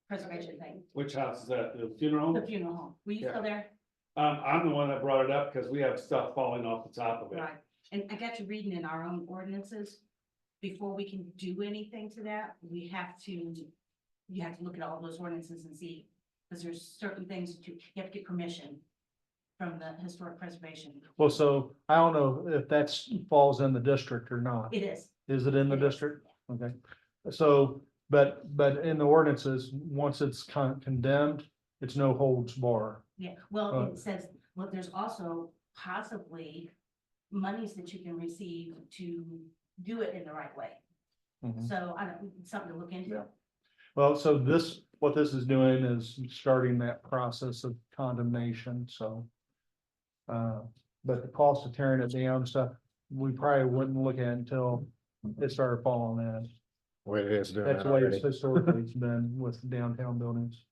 S2: preservation thing,
S5: Which house is that? The funeral
S2: the
S5: home?
S2: funeral home. Were you
S5: Yeah.
S2: still there?
S5: I'm the one that brought it up because we have stuff falling off the top of it.
S2: Right, and I got you reading in our own ordinances. Before we can do anything to that, you have to look at all those ordinances and see, because there's certain things that you have to get permission from the historic preservation.
S1: Well, so I don't know if that's falls in the district or not.
S2: It is.
S1: Is it in the
S2: It is.
S1: district? Okay. So, but in the ordinances, once it's condemned, it's no holds bar.
S2: Yeah, well, it says, well, there's also possibly monies that you can receive to do it in the right way.
S1: Mhm.
S2: So I don't, it's something to look into.
S1: Yeah. Well, so what this is doing is starting that process of condemnation, so. But the cost of tearing it down stuff, we probably wouldn't look at until it started falling in.
S13: Well, it is doing
S1: That's
S13: that
S1: the way
S13: already.
S1: it's historically been with downtown buildings.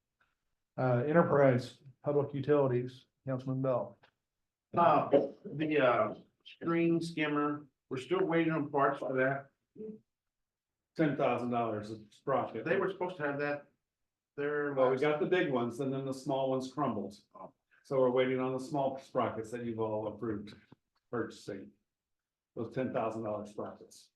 S1: Enterprise, public utilities, Councilman Bell.
S7: The screen skimmer, we're still waiting on parts for that.
S5: $10,000 of profit.
S7: They were supposed to have that there.
S5: Well, we got the big ones and then the small ones crumbled. So we're waiting on the small sprockets that you've all approved purchasing. Those $10,000 sprockets.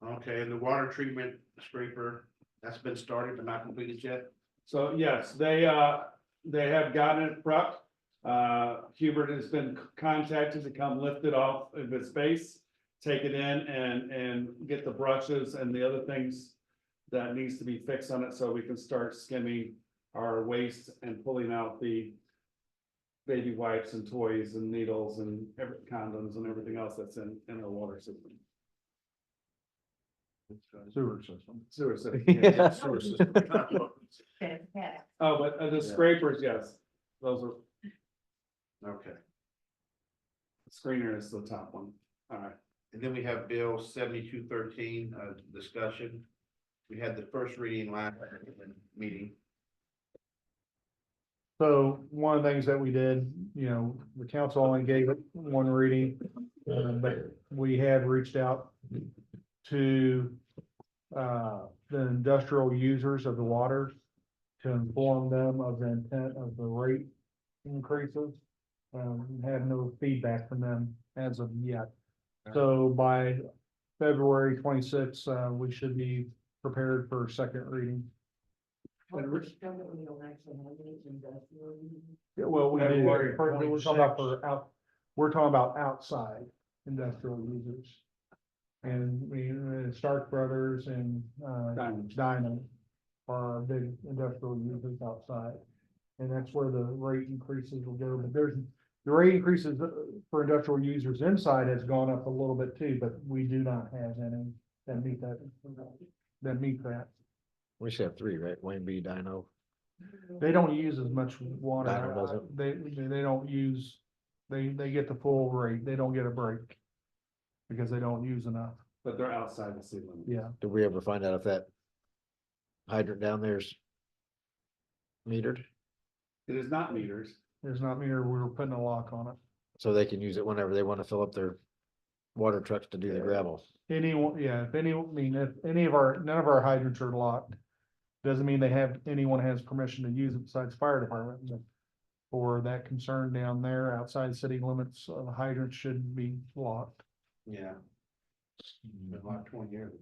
S7: Okay, and the water treatment scraper, that's been started but not completed yet.
S5: So yes, they have gotten it prepped. Hubert has been contacted to come lift it off of its base, take it in and get the brushes and the other things that needs to be fixed on it so we can start skimming our waste and pulling out the baby wipes and toys and needles and condoms and everything else that's in our water system.
S1: Sewer system.
S5: Sewer system.
S13: Yeah.
S5: Sewer system.
S2: Yeah.
S5: Oh, but the scrapers, yes, those are,
S7: Okay,
S5: screener is the top one. All right.
S7: and then we have Bill 7213, discussion. We had the first reading last meeting.
S1: So one of the things that we did, the council only gave it one reading, but we had reached out to the industrial users of the water to inform them of the intent of the rate increases. Had no feedback from them as of yet. So by February 26th, we should be prepared for second reading. Yeah, well, we do,
S5: February
S1: we're talking about we're talking about outside industrial users. And Stark Brothers and
S5: Diamond.
S1: Diamond are our big industrial users outside. And that's where the rate increases will go, but the rate increases for industrial users inside has gone up a little bit too, but we do not have any that meet that.
S13: We should have three, right? Wayne B, Dino.
S1: They don't use as much water.
S13: Dino doesn't.
S1: They don't use, they get the full rate. They don't get a break. Because they don't use enough.
S5: But they're outside the city limits.
S1: Yeah.
S13: Did we ever find out if that hydrant down there's metered?
S5: It is not meters.
S1: There's not meter, we were putting a lock on it.
S13: So they can use it whenever they want to fill up their water trucks to do the gravel.
S1: Anyone, yeah, if any, I mean, if any of our, none of our hydrants are locked. Doesn't mean anyone has permission to use it besides fire department. But for that concern down there, outside city limits, hydrants should be locked.
S7: Yeah. Been like 20 years.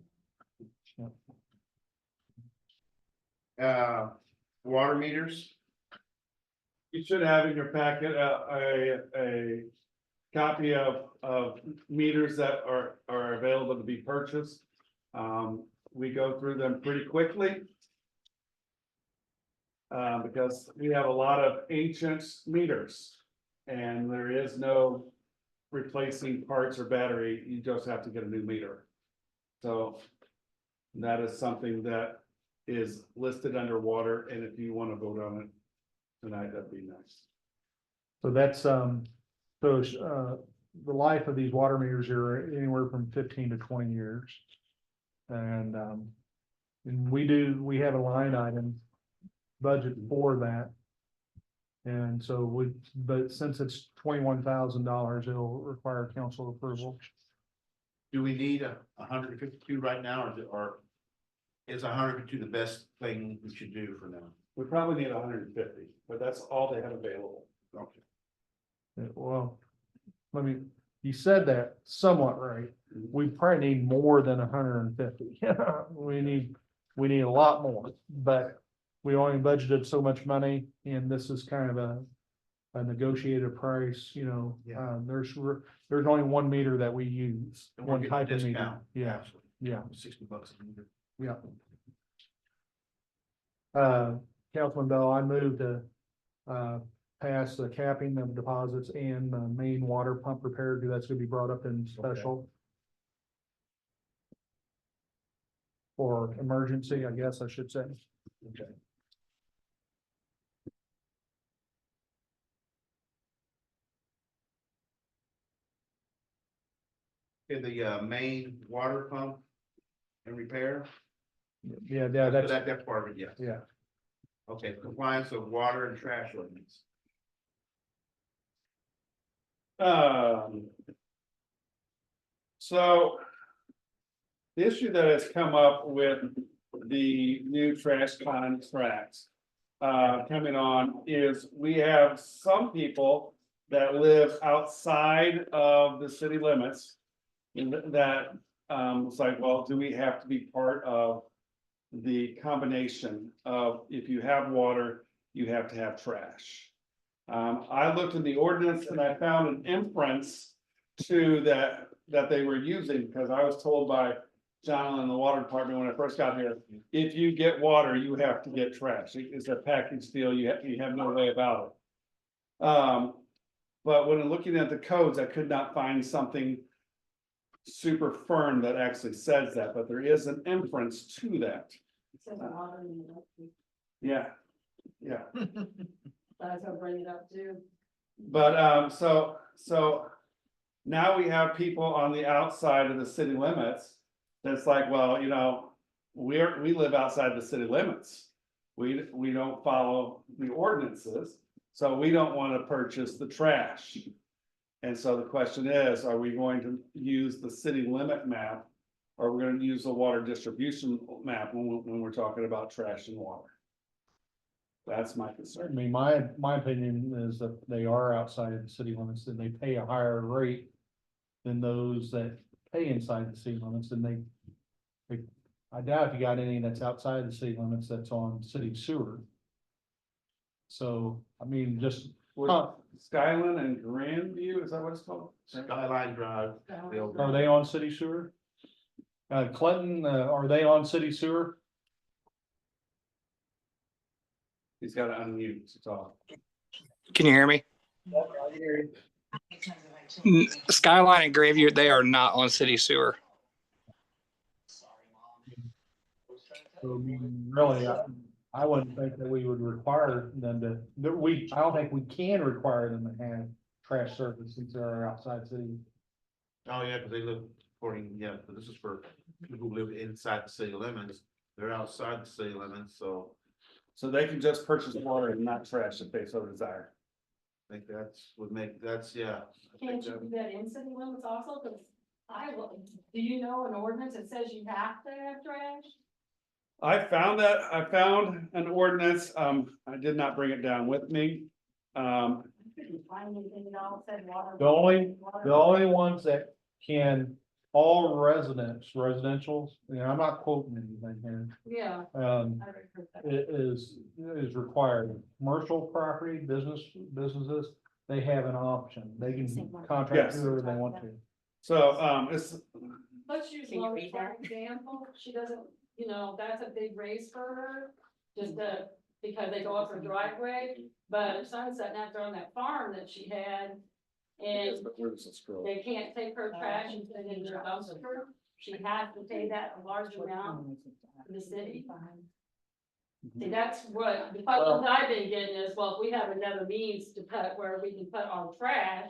S7: Water meters,
S5: You should have in your packet a copy of meters that are available to be purchased. We go through them pretty quickly. Because we have a lot of ancient meters and there is no replacing parts or battery, you just have to get a new meter. So that is something that is listed underwater, and if you want to vote on it tonight, that'd be nice.
S1: So that's, the life of these water meters are anywhere from 15 to 20 years. And we have a line item budget for that. And so but since it's $21,000, it'll require council approval.
S7: do we need 152 right now, or is 152 the best thing we should do for now?
S5: We probably need 150, but that's all they have available.
S7: Okay.
S1: Well, you said that somewhat right. We probably need more than 150. We need a lot more, but we only budgeted so much money and this is kind of a negotiated price, you know.
S7: Yeah.
S1: There's only one meter that we use,
S7: And we're
S1: one
S7: getting a
S1: type of meter.
S7: discount.
S1: Yeah, yeah,
S7: $60 a meter.
S1: yeah. Councilman Bell, I moved to, pass the capping of deposits and the main water pump repair, because that's gonna be brought up in special. Or emergency, I guess I should say.
S7: Okay. Okay, the main water pump and repair.
S1: Yeah,
S7: So
S1: that's,
S7: that's part of it, yes.
S1: yeah.
S7: Okay, compliance of water and trash ordinance.
S5: So. The issue that has come up with the new trash contracts. Coming on is we have some people that live outside of the city limits. And that, it's like, well, do we have to be part of the combination of if you have water, you have to have trash? I looked in the ordinance and I found an inference to that they were using, because I was told by John in the water department when I first got here, if you get water, you have to get trash. It's a package deal. You have no way about it. But when looking at the codes, I could not find something super firm that actually says that, but there is an inference to that.
S8: It says water in the,
S5: Yeah, yeah.
S8: that's how I bring it up too.
S5: But, so now we have people on the outside of the city limits. That's like, well, you know, we live outside the city limits. We don't follow the ordinances, so we don't want to purchase the trash. And so the question is, are we going to use the city limit map? Or are we going to use the water distribution map when we're talking about trash and water? That's my
S1: I
S5: concern.
S1: mean, my opinion is that they are outside of the city limits and they pay a higher rate than those that pay inside the city limits, and I doubt if you got any that's outside the city limits that's on city sewer. So, I mean, just,
S5: Skyline and Grandview, is that what it's called?
S7: Skyline Drive.
S1: are they on city sewer? Clinton, are they on city sewer?
S5: He's got to unmute to talk.
S15: Can you hear me? Skyline and Graveyard, they are not on city sewer.
S1: So, I mean, really, I wouldn't think that we would require them to, I don't think we can require them to have trash service since they're outside city.
S7: Oh, yeah, because they live according, yeah, but this is for people who live inside the city limits. They're outside the city limits, so
S5: So they can just purchase water and not trash if they so desire.
S7: I think that's would make, that's, yeah. I think
S8: Can't you
S7: that-
S8: do that in city limits also? Cause do you know an ordinance that says you have to have trash?
S5: I found an ordinance, I did not bring it down with me.
S8: I couldn't find anything at all that said water.
S1: The only ones that can, all residentials, I'm not quoting anything here.
S8: Yeah.
S1: Um,
S8: I heard that.
S1: it is required. Commercial property, businesses, they have an option. They can contract
S5: Yes.
S1: whoever they want to.
S5: So, it's,
S8: Let's use
S2: Can you
S8: Lois
S2: read
S8: for
S2: that?
S8: example, she doesn't, that's a big raise for her, just because they go up her driveway. But her son's sitting out there on that farm that she had, and they can't take her trash and put it in their dumpster. She has to pay that a large amount to the city. See, that's what, the questions I've been getting is, well, if we have another means to put, where we can put our trash,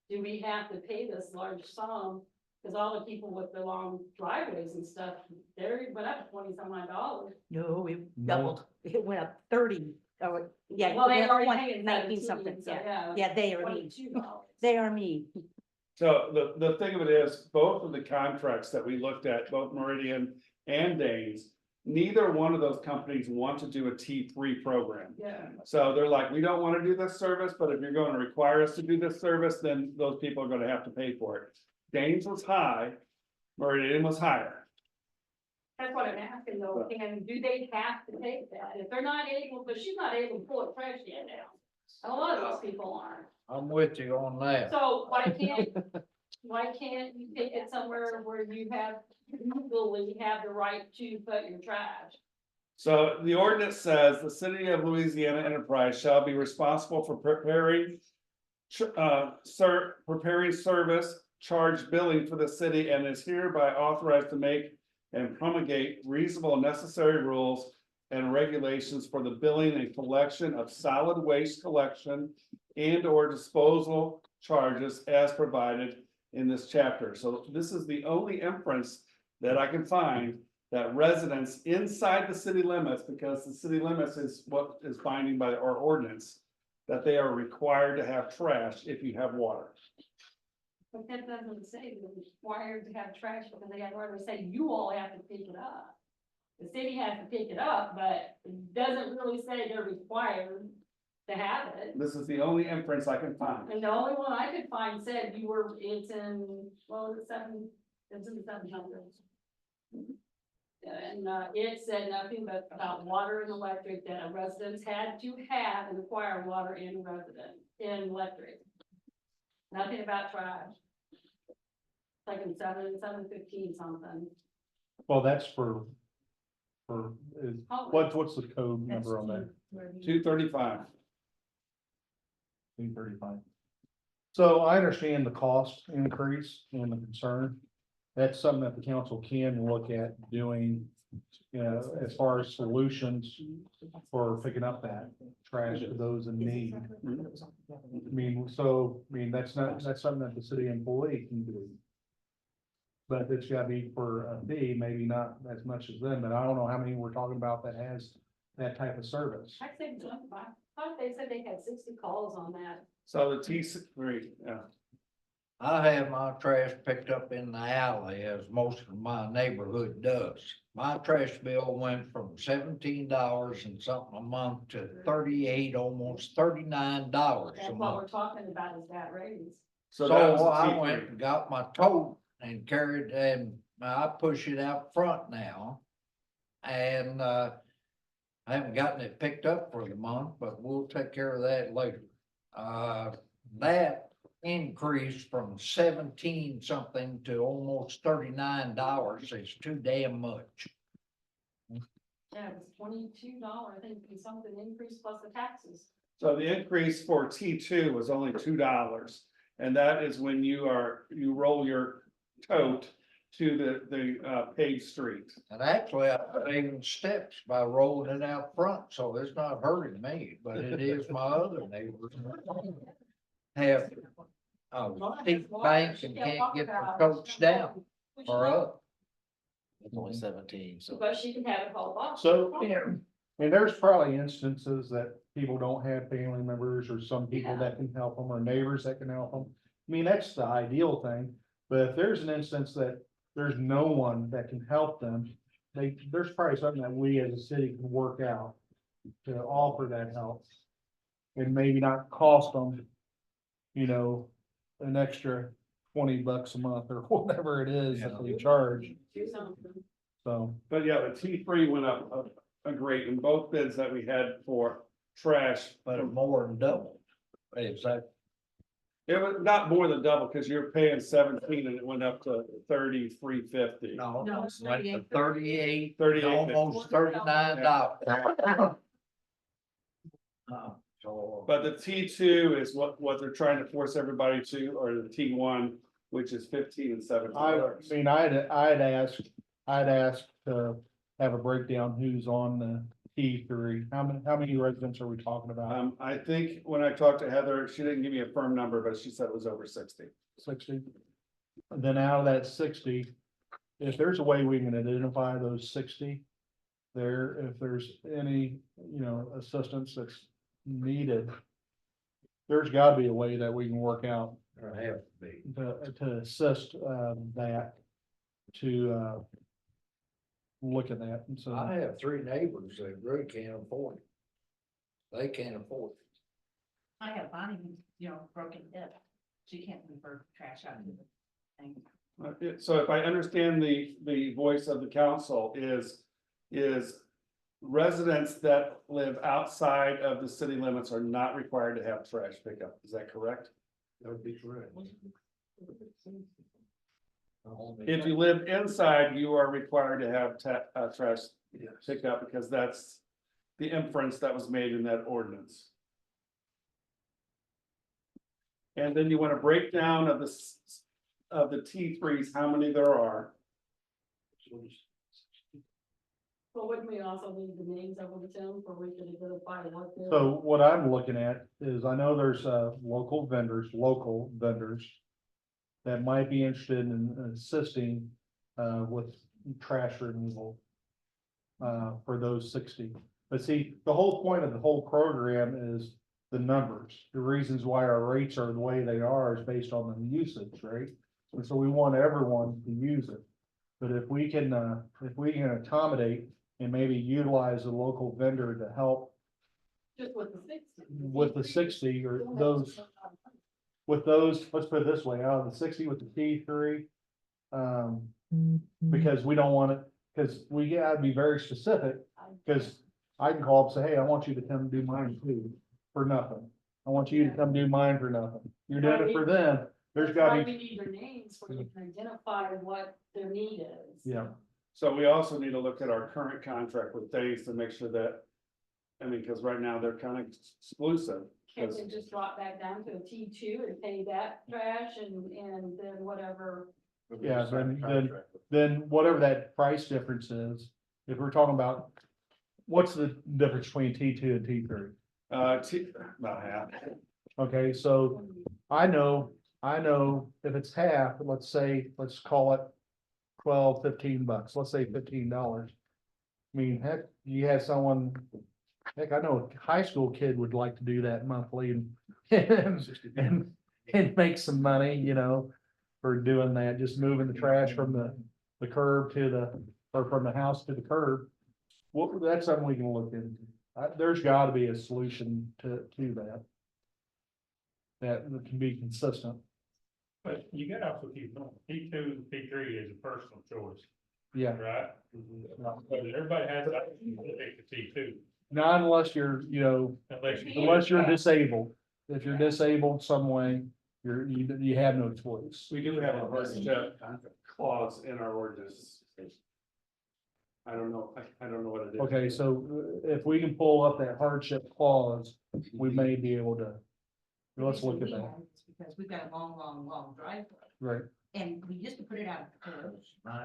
S8: do we have to pay this large sum? Cause all the people with the long driveways and stuff, they're, went up $20-some-odd.
S2: No, it
S1: No.
S2: doubled. It went up 30. Oh, yeah.
S8: Well, they
S2: it
S8: already
S2: went
S8: paid
S2: 19
S8: $17,
S2: something.
S8: so
S2: Yeah. Yeah, they are me.
S8: $22.
S2: They are me.
S5: so the thing of it is, both of the contracts that we looked at, both Meridian and Danes, neither one of those companies want to do a T3 program.
S8: Yeah.
S5: So they're like, we don't want to do this service, but if you're going to require us to do this service, then those people are going to have to pay for it. Danes was high, Meridian was higher.
S8: That's what I'm asking though, and do they have to take that? If they're not able, but she's not able to pull a trash can down. A lot of those people aren't.
S12: I'm with you on that.
S8: So why can't you take it somewhere where you legally have the right to put your trash?
S5: So the ordinance says the city of Louisiana Enterprise shall be responsible for preparing service charge billing for the city and is hereby authorized to make and promulgate reasonable and necessary rules and regulations for the billing and collection of solid waste collection and or disposal charges as provided in this chapter. So this is the only inference that I can find that residents inside the city limits, because the city limits is what is binding by our ordinance, that they are required to have trash if you have water.
S8: But that doesn't say they're required to have trash, because they have already say you all have to pick it up. The city has to pick it up, but it doesn't really say they're required to have it.
S5: This is the only inference I can find.
S8: And the only one I could find said it's in, it's in the 700s. And it said nothing but about water and electric, that a residents had to have and acquire water and electric. Nothing about trash. Like in 715 something.
S1: Well, that's what's the code number on that?
S5: 235.
S1: 235. So I understand the cost increase and the concern. That's something that the council can look at doing, as far as solutions for picking up that trash for those in need. That's something that the city employee can do. But it's gotta be for a fee, maybe not as much as them, but I don't know how many we're talking about that has that type of service.
S8: I think, I thought they said they had 60 calls on that.
S5: So the T3, yeah.
S12: I have my trash picked up in the alley, as most of my neighborhood does. My trash bill went from $17 and something a month to $38, almost $39 a
S8: That's what
S12: month.
S8: we're talking about, is that raise.
S5: So
S12: So
S5: that was the
S12: I
S5: T3.
S12: went and got my tote and carried, and I push it out front now. And, I haven't gotten it picked up for the month, but we'll take care of that later. That increase from 17 something to almost $39 is too damn much.
S8: Yeah, it was $22, I think, and something increase plus the taxes.
S5: So the increase for T2 was only $2. And that is when you roll your tote to the paved street.
S12: And actually, I saving steps by rolling it out front, so it's not hurting me, but it is my other neighbors. Have, deep banks and can't get the coats down or up.
S13: It's only 17, so.
S8: But she can have it hauled off.
S1: So, and there's probably instances that people don't have family members or some people that can help them or neighbors that can help them. I mean, that's the ideal thing, but if there's an instance that there's no one that can help them, there's probably something that we as a city can work out to offer that help. And maybe not cost them, you know, an extra $20 a month or whatever it is that they charge,
S8: Do something.
S1: so.
S5: But yeah, the T3 went up a great in both bids that we had for trash.
S12: But it more than double. Is that,
S5: It was not more than double, because you're paying 17 and it went up to 33.50.
S12: no,
S2: No,
S12: it
S2: it's
S12: went to
S2: 38.
S12: 38,
S5: 38.50.
S12: almost $39. So,
S5: But the T2 is what they're trying to force everybody to, or the T1, which is 15 and 17.
S1: I mean, I'd ask to have a breakdown who's on the T3. How many residents are we talking about?
S5: I think when I talked to Heather, she didn't give me a firm number, but she said it was over 60.
S1: 60? And then out of that 60, if there's a way we can identify those 60, if there's any, assistance that's needed, there's gotta be a way that we can work out
S12: there have to be.
S1: to assist, that, to, look at that, and so.
S12: I have 3 neighbors that really can't afford it. They can't afford it.
S2: I have Bonnie, broken hip. She can't move her trash out of the thing.
S5: So if I understand the voice of the council is residents that live outside of the city limits are not required to have trash pickup. Is that correct?
S4: That would be correct.
S5: If you live inside, you are required to have trash pickup, because that's the inference that was made in that ordinance. And then you want a breakdown of the T3s, how many there are.
S8: But wouldn't we also need the names of them for we could identify what they're.
S1: So what I'm looking at is, I know there's local vendors that might be interested in assisting with trash removal for those 60. But see, the whole point of the whole program is the numbers. The reasons why our rates are the way they are is based on the usage, right? And so we want everyone to use it. But if we can accommodate and maybe utilize a local vendor to help
S8: Just with the 60.
S1: with the 60 or those, let's put it this way, out of the 60 with the T3. Because we don't want it, because we gotta be very specific, because I can call up and say, hey, I want you to come do mine too, for nothing. I want you to come do mine for nothing. You're doing it for them, there's gotta
S8: We
S1: be,
S8: need their names so you can identify what their need is.
S1: yeah.
S5: So we also need to look at our current contract with Days to make sure that, because right now they're kind of exclusive.
S8: Can't they just drop back down to a T2 and pay that trash and then whatever?
S1: Yeah, then whatever that price difference is, if we're talking about, what's the difference between T2 and T3?
S5: About half.
S1: Okay, so I know if it's half, let's call it $12-15, let's say $15. I mean, heck, you have someone, heck, I know a high school kid would like to do that monthly and make some money, for doing that, just moving the trash from the curb or from the house to the curb. Well, that's something we can look into. There's gotta be a solution to that. That can be consistent.
S14: But you gotta also keep, P2, P3 is a personal choice,
S1: Yeah,
S14: right? But everybody has that, to take the T2,
S1: not unless you're, unless you're disabled. If you're disabled some way, you have no choice.
S5: We do have a hardship clause in our ordinance. I don't know, I don't know what it is.
S1: Okay, so if we can pull up that hardship clause, we may be able to, let's look at
S2: The reason we
S1: that,
S2: have it is because we've got a long, long, long driveway,
S1: right?
S2: and we used to put it out at the curb,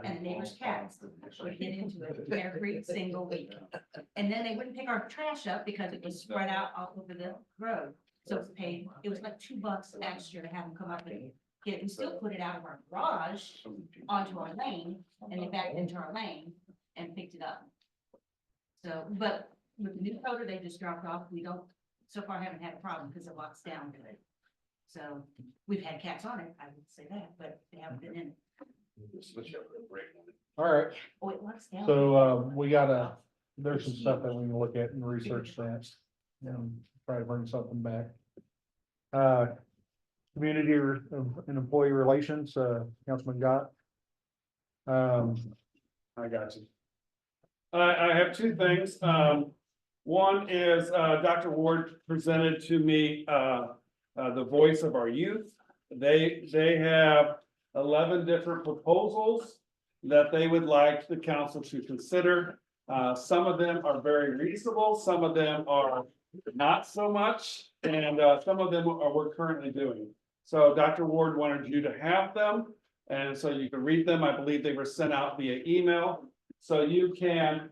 S2: and the neighbor's cats would get into it every single week. And then they wouldn't pick our trash up because it was spread out all over the road. So it was like $2 extra to have them come up and get it. We still put it out of our garage onto our lane, and they backed into our lane and picked it up. So, but with the new coder they just dropped off, we don't, so far haven't had a problem because it locks down good. So we've had cats on it, I would say that, but they haven't been in.
S1: All right,
S2: Oh, it locks down.
S1: so, there's some stuff that we can look at and research that. And try to bring something back. Community and employee relations, Councilman Gott.
S5: I got you. I have two things. One is, Dr. Ward presented to me, the voice of our youth. They have 11 different proposals that they would like the council to consider. Some of them are very reasonable, some of them are not so much, and some of them are we're currently doing. So Dr. Ward wanted you to have them, and so you can read them. I believe they were sent out via email. So you can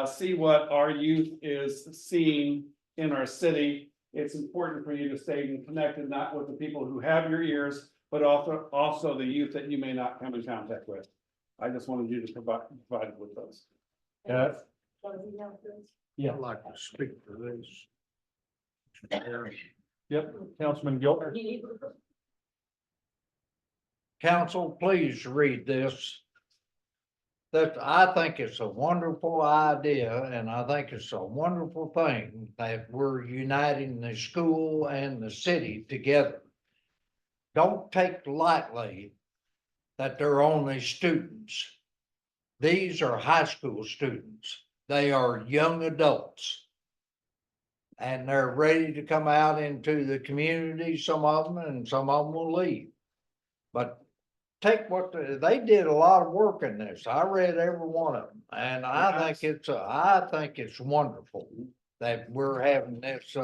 S5: see what our youth is seeing in our city. It's important for you to stay connected, not with the people who have your ears, but also the youth that you may not come in contact with. I just wanted you to provide with those.
S1: Yeah,
S12: I'd like to speak to this.
S1: yep, Councilman Gilbert.
S12: Council, please read this. That I think it's a wonderful idea, and I think it's a wonderful thing that we're uniting the school and the city together. Don't take lightly that they're only students. These are high school students. They are young adults. And they're ready to come out into the community, some of them, and some of them will leave. But take they did a lot of work in this. I read every one of them, and I think it's wonderful that we're having this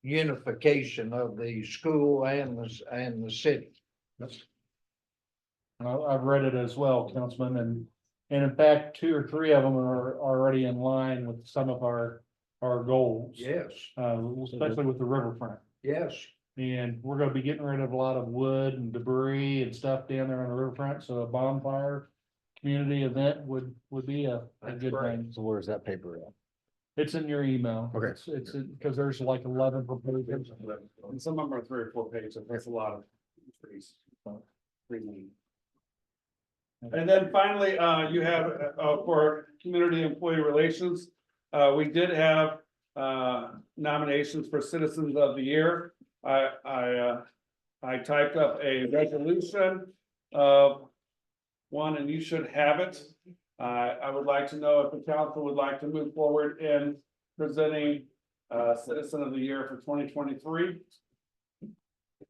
S12: unification of the school and the city.
S1: I've read it as well, Councilman, and in fact, 2 or 3 of them are already in line with some of our goals.
S12: Yes,
S1: Especially with the riverfront.
S12: yes.
S1: And we're gonna be getting rid of a lot of wood and debris and stuff down there on the riverfront, so a bonfire community event would be a good thing.
S13: So where's that paper at?
S1: It's in your email.
S13: Okay.
S1: It's because there's like 11 proposals.
S5: And some of them are 3 or 4 pages. That's a lot of trees. And then finally, you have, for community employee relations, we did have, nominations for Citizens of the Year. I typed up a resolution of one, and you should have it. I would like to know if the council would like to move forward in presenting, Citizen of the Year for 2023.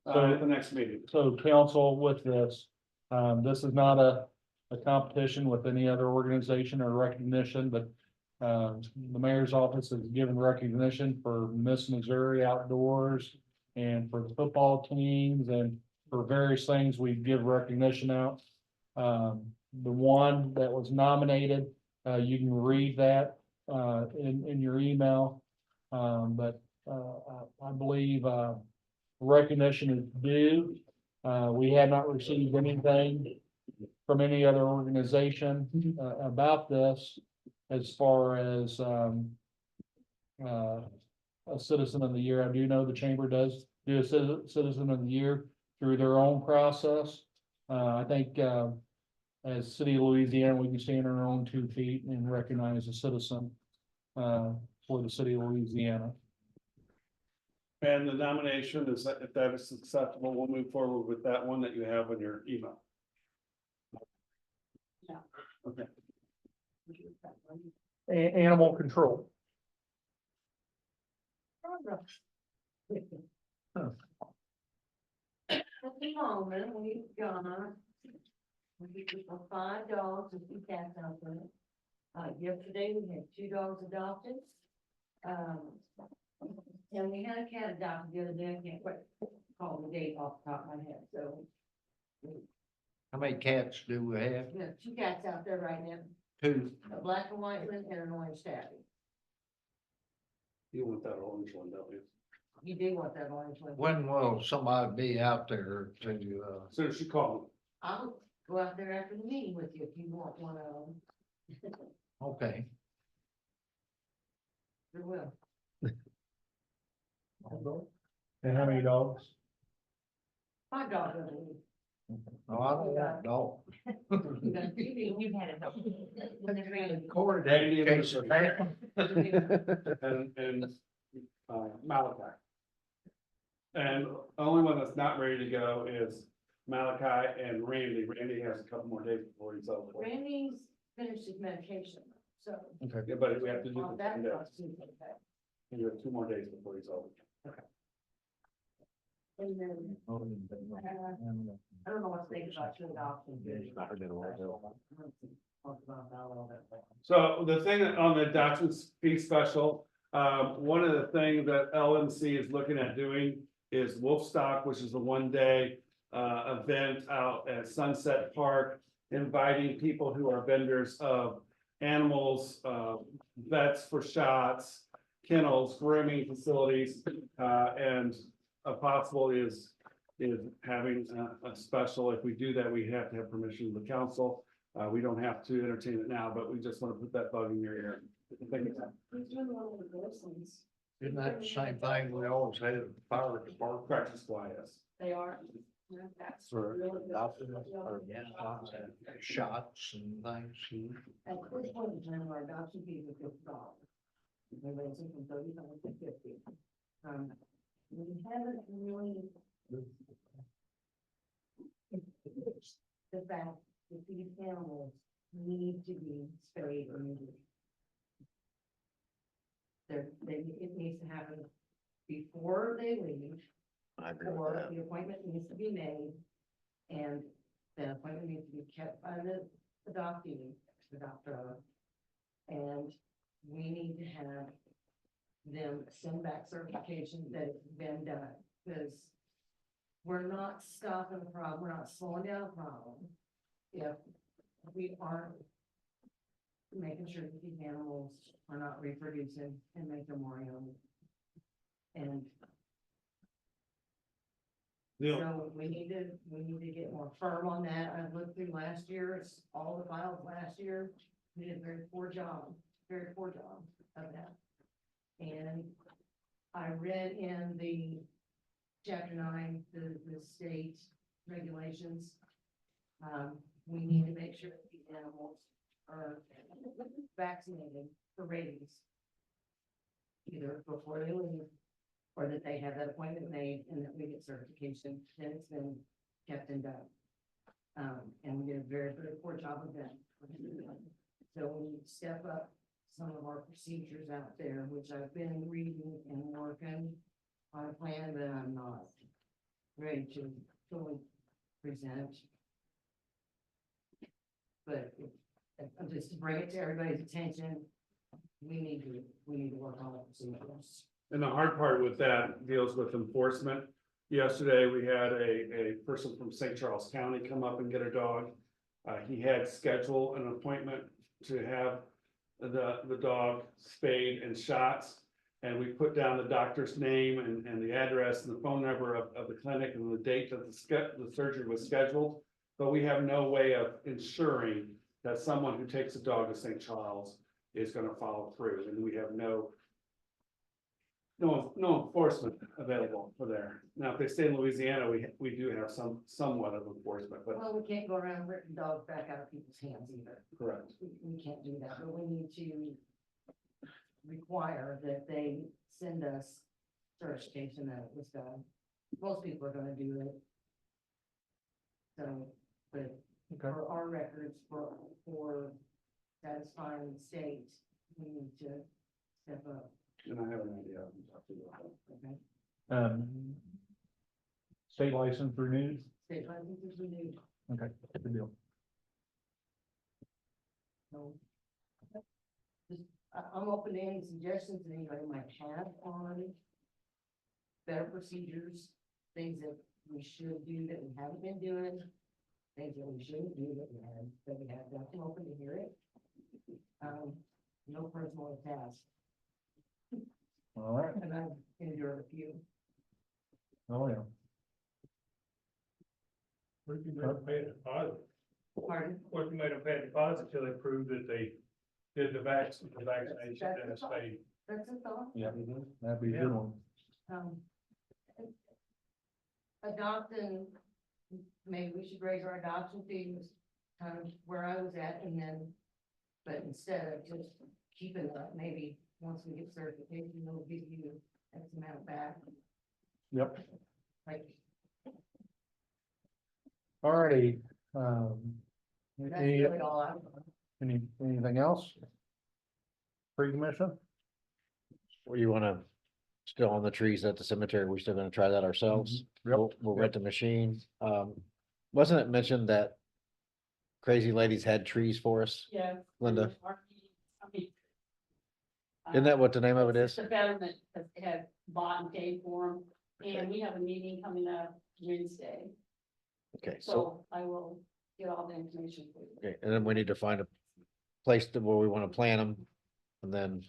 S5: At the next meeting.
S1: So council with this, this is not a competition with any other organization or recognition, but the mayor's office has given recognition for Miss Missouri Outdoors and for the football teams and for various things we give recognition out. The one that was nominated, you can read that in your email. But I believe recognition is due. We have not received anything from any other organization about this as far as a Citizen of the Year. I do know the chamber does do a Citizen of the Year through their own process. I think as City of Louisiana, we can stand on our own 2 feet and recognize a citizen for the City of Louisiana.
S5: And the nomination is, that if that is acceptable, we'll move forward with that one that you have in your email.
S2: Yeah.
S5: Okay.
S1: Animal control.
S8: At the moment, we've got 5 dogs and 2 cats out there. Yesterday we had 2 dogs adopted. And we had a cat adopted the other day. I can't quite call the date off the top of my head, so.
S12: How many cats do we have?
S8: We have 2 cats out there right now,
S12: 2.
S8: a black and white one and an orange tabby.
S5: You want that orange one, don't you?
S8: You do want that orange one.
S12: When will somebody be out there to,
S5: As soon as you call
S8: I'll go out there after the meeting with you if you want one of them.
S12: okay.
S8: Sure will.
S1: And how many dogs?
S8: 5 dogs, I believe.
S12: No, I don't want dog.
S2: You've had enough.
S12: Corey,
S5: Dandy and
S12: Jason, man.
S5: and Malachi. And the only one that's not ready to go is Malachi and Randy. Randy has a couple more days before he's over.
S8: Randy's finished his medication, so.
S5: Yeah, but we have to do
S8: all
S5: the
S8: that
S5: 10 days.
S8: costs you, okay.
S5: You have 2 more days before he's over.
S8: And then, I don't know what to think about 2 adoptions. Talk about that a little bit.
S5: So the thing on the adoption fee special, one of the things that LNC is looking at doing is Wolfstock, which is a 1-day event out at Sunset Park, inviting people who are vendors of animals, vets for shots, kennels, grooming facilities, and a possible is having a special. If we do that, we have to have permission of the council. We don't have to entertain it now, but we just want to put that bug in your ear. Think of that.
S8: Who's doing one of the groceries?
S12: Isn't that the same thing we always had at the fire department?
S5: Practice fly, yes.
S8: They are. Yeah, that's
S12: For
S8: really good.
S12: adopting, or shots and things.
S8: At this point in time, our adoption fees are $50. They range from 35 to 50. We haven't really. The fact that these animals need to be spayed or neutered. It needs to happen before they leave.
S13: I agree with
S8: Or
S13: that.
S8: the appointment needs to be made, and the appointment needs to be kept by the adoptee, the adopter. And we need to have them send back certification that it's been done, because we're not stopping the problem, we're not slowing down the problem. If we aren't making sure that these animals are not reproducing and make them more young. And so we need to get more firm on that. I looked through last year's, all the files last year. We did a very poor job of that. And I read in the chapter 9, the state regulations. We need to make sure that these animals are vaccinated for rabies. Either before they leave, or that they have that appointment made and that we get certification that it's been kept and done. And we did a very, very poor job of that. So we need to step up some of our procedures out there, which I've been reading and working on a plan, but I'm not ready to fully present. But just to bring it to everybody's attention, we need to work on the procedures.
S5: And the hard part with that deals with enforcement. Yesterday, we had a person from St. Charles County come up and get a dog. He had scheduled an appointment to have the dog spayed and shots. And we put down the doctor's name and the address and the phone number of the clinic and the date that the surgery was scheduled. But we have no way of ensuring that someone who takes a dog to St. Charles is gonna follow through, and we have no enforcement available for there. Now, if they stay in Louisiana, we do have somewhat of enforcement, but
S8: Well, we can't go around ripping dogs back out of people's hands either.
S5: correct.
S8: We can't do that, but we need to require that they send us certification that it was done. Most people are gonna do it. So, but for our records, for satisfying the state, we need to step up.
S5: And I have an idea.
S8: Okay,
S1: State license renewed.
S8: state licenses renewed,
S1: Okay, good deal.
S8: so I'm open to any suggestions that anybody might have on better procedures, things that we should do that we haven't been doing, things that we shouldn't do that we have done. I'm open to hear it. No personal task,
S1: All right.
S8: and I've endured a few.
S1: Oh, yeah.
S14: What if you made them pay a deposit?
S8: Pardon?
S14: What if you made them pay a deposit till they proved that they did the vaccination and it's paid?
S8: That's a thought.
S1: Yeah, that'd be a good one.
S8: Um, adopting, maybe we should raise our adoption fees, kind of where I was at, and then, but instead of just keeping it up, maybe once we get certification, they'll give you X amount back,
S1: Yep.
S8: like,
S1: Alrighty,
S8: that's
S1: any,
S8: really all I'm.
S1: anything else? Pre-commission?
S13: Or you wanna, still on the trees at the cemetery, we're still gonna try that ourselves?
S1: Yep.
S13: We'll rent a machine. Wasn't it mentioned that crazy ladies had trees for us?
S8: Yeah.
S13: Linda?
S8: I mean,
S13: Isn't that what the name of it is?
S8: The betterment has bought and paid for them, and we have a meeting coming up Wednesday,
S13: Okay, so,
S8: so I will get all the information for you.
S13: okay, and then we need to find a place where we wanna plant them, and then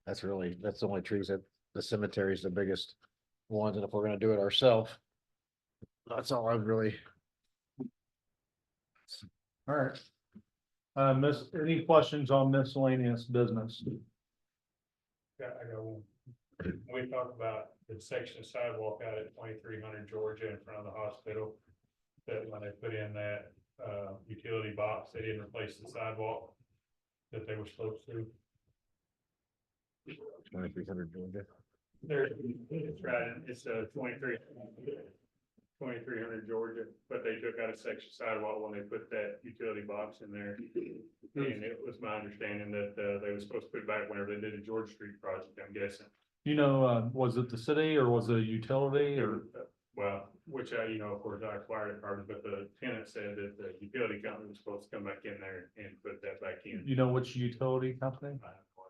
S13: that's the only trees that the cemetery is the biggest ones, and if we're gonna do it ourselves, that's all I've really.
S1: Alright. Any questions on miscellaneous business?
S14: I got one. We talked about the section sidewalk out at 2300 Georgia in front of the hospital. That when they put in that utility box, they didn't replace the sidewalk that they were supposed to.
S13: 2300 Georgia.
S14: It's right, it's 2300 Georgia, but they took out a section sidewalk when they put that utility box in there. And it was my understanding that they were supposed to put it back whenever they did the George Street project, I'm guessing.
S1: You know, was it the city or was it a utility or?
S14: Well, which of course, I acquired it part, but the tenant said that the utility company was supposed to come back in there and put that back in.
S1: You know which utility company?
S14: I have no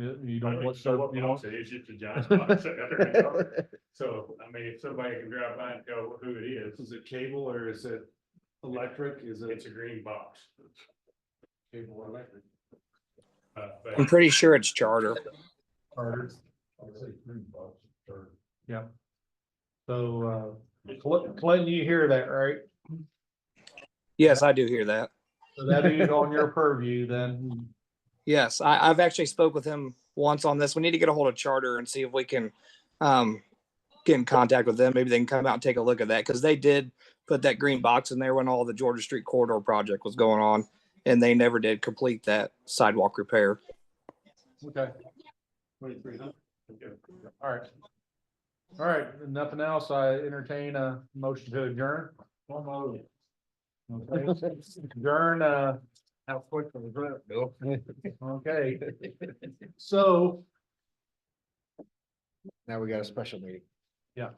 S14: idea.
S1: You don't,
S14: I
S1: what,
S14: don't know
S1: so,
S14: what
S1: you
S14: box
S1: don't?
S14: it is, it's just a giant box out there in the yard. So, I mean, if somebody can drive by and tell who it is.
S5: Is it cable or is it electric? Is it?
S14: It's a green box.
S5: Cable or electric?
S14: But
S15: I'm pretty sure it's charter.
S1: Yeah. So, Clinton, you hear that, right?
S15: Yes, I do hear that.
S1: So that is on your purview then.
S15: Yes, I've actually spoke with him once on this. We need to get a hold of charter and see if we can get in contact with them. Maybe they can come out and take a look at that, because they did put that green box in there when all the Georgia Street corridor project was going on, and they never did complete that sidewalk repair.
S1: Okay.
S14: 2300.
S1: All right. All right, nothing else. I entertain a motion to adjourn. Okay. Adjourn,
S13: How quick was that, Bill?
S1: okay. So,
S13: Now we got a special meeting.
S1: yeah.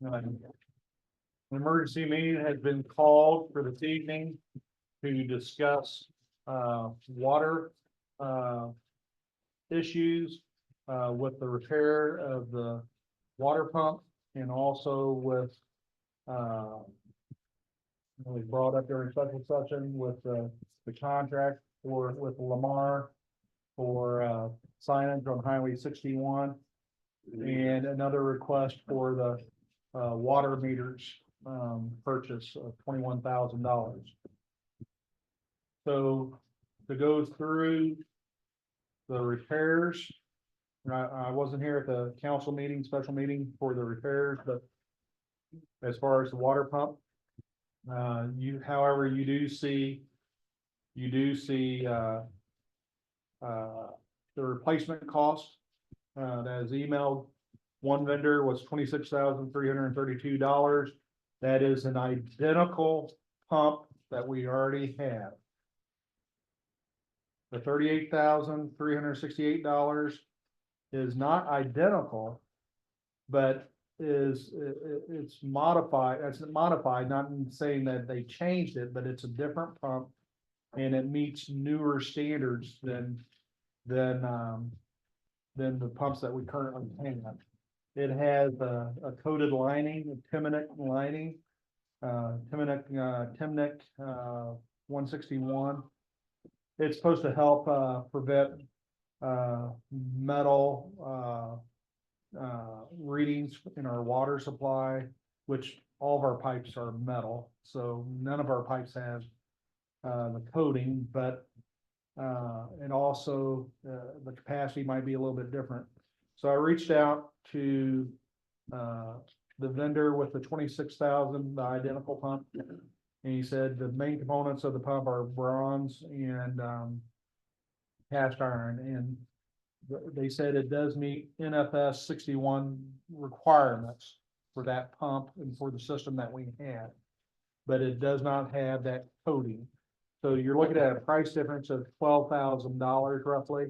S1: An emergency meeting has been called for this evening to discuss water issues with the repair of the water pump, and also with we brought up during special session with the contract with Lamar for signage on Highway 61, and another request for the water meters purchase of $21,000. So to go through the repairs, I wasn't here at the council meeting, special meeting for the repairs, but as far as the water pump, however, you do see the replacement cost that is emailed. One vendor was $26,332. That is an identical pump that we already have. The $38,368 is not identical, but it's modified, it's modified, not in saying that they changed it, but it's a different pump. And it meets newer standards than the pumps that we currently have. It has a coated lining, a Timnic lining, Timnic 161. It's supposed to help prevent metal readings in our water supply, which all of our pipes are metal, so none of our pipes have the coating, but and also the capacity might be a little bit different. So I reached out to the vendor with the 26,000, the identical pump. And he said the main components of the pump are bronze and cast iron, and they said it does meet NFS 61 requirements for that pump and for the system that we have, but it does not have that coating. So you're looking at a price difference of $12,000 roughly.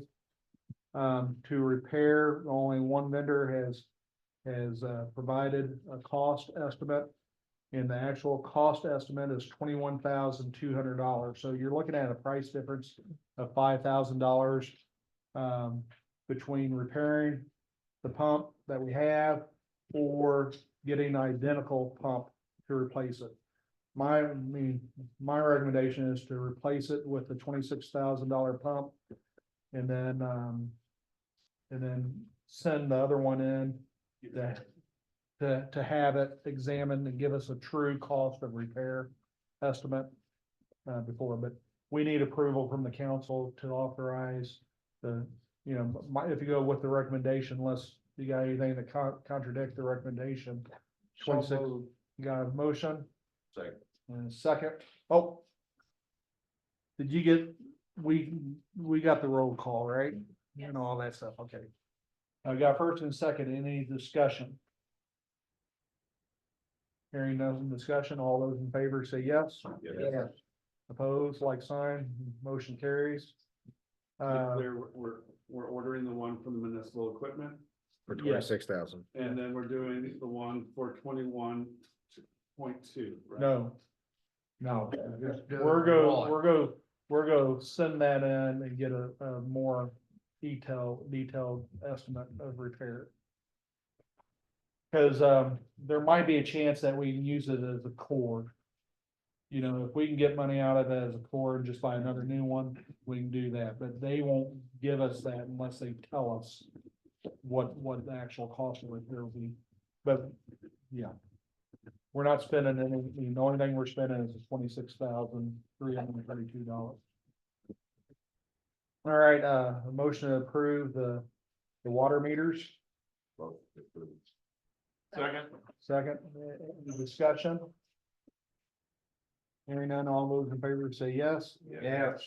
S1: To repair, only one vendor has provided a cost estimate. And the actual cost estimate is $21,200. So you're looking at a price difference of $5,000 between repairing the pump that we have or getting an identical pump to replace it. My recommendation is to replace it with the $26,000 pump and then send the other one in to have it examined and give us a true cost of repair estimate before, but we need approval from the council to authorize the, if you go with the recommendation, unless you got anything that contradict the recommendation. 26, you got a motion?
S4: Second.
S1: And a second. Oh. Did you get, we got the roll call, right? And all that stuff, okay. I got first and second, any discussion? Hearing none discussion, all those in favor say yes.
S4: Yes.
S1: Opposed, like sign, motion carries.
S5: We're ordering the one from the municipal equipment,
S13: For
S1: Yes.
S13: 26,000.
S5: and then we're doing the one for 21.2, right?
S1: No.
S12: Just do
S1: We're
S12: one.
S1: we're go send that in and get a more detailed estimate of repair. Cause there might be a chance that we can use it as a cord. If we can get money out of it as a cord, just buy another new one, we can do that, but they won't give us that unless they tell us what the actual cost of repair will be. But, yeah. We're not spending any, the only thing we're spending is $26,332. All right, a motion to approve the water meters. Second, any discussion? Hearing none, all those in favor say yes.
S12: Yes.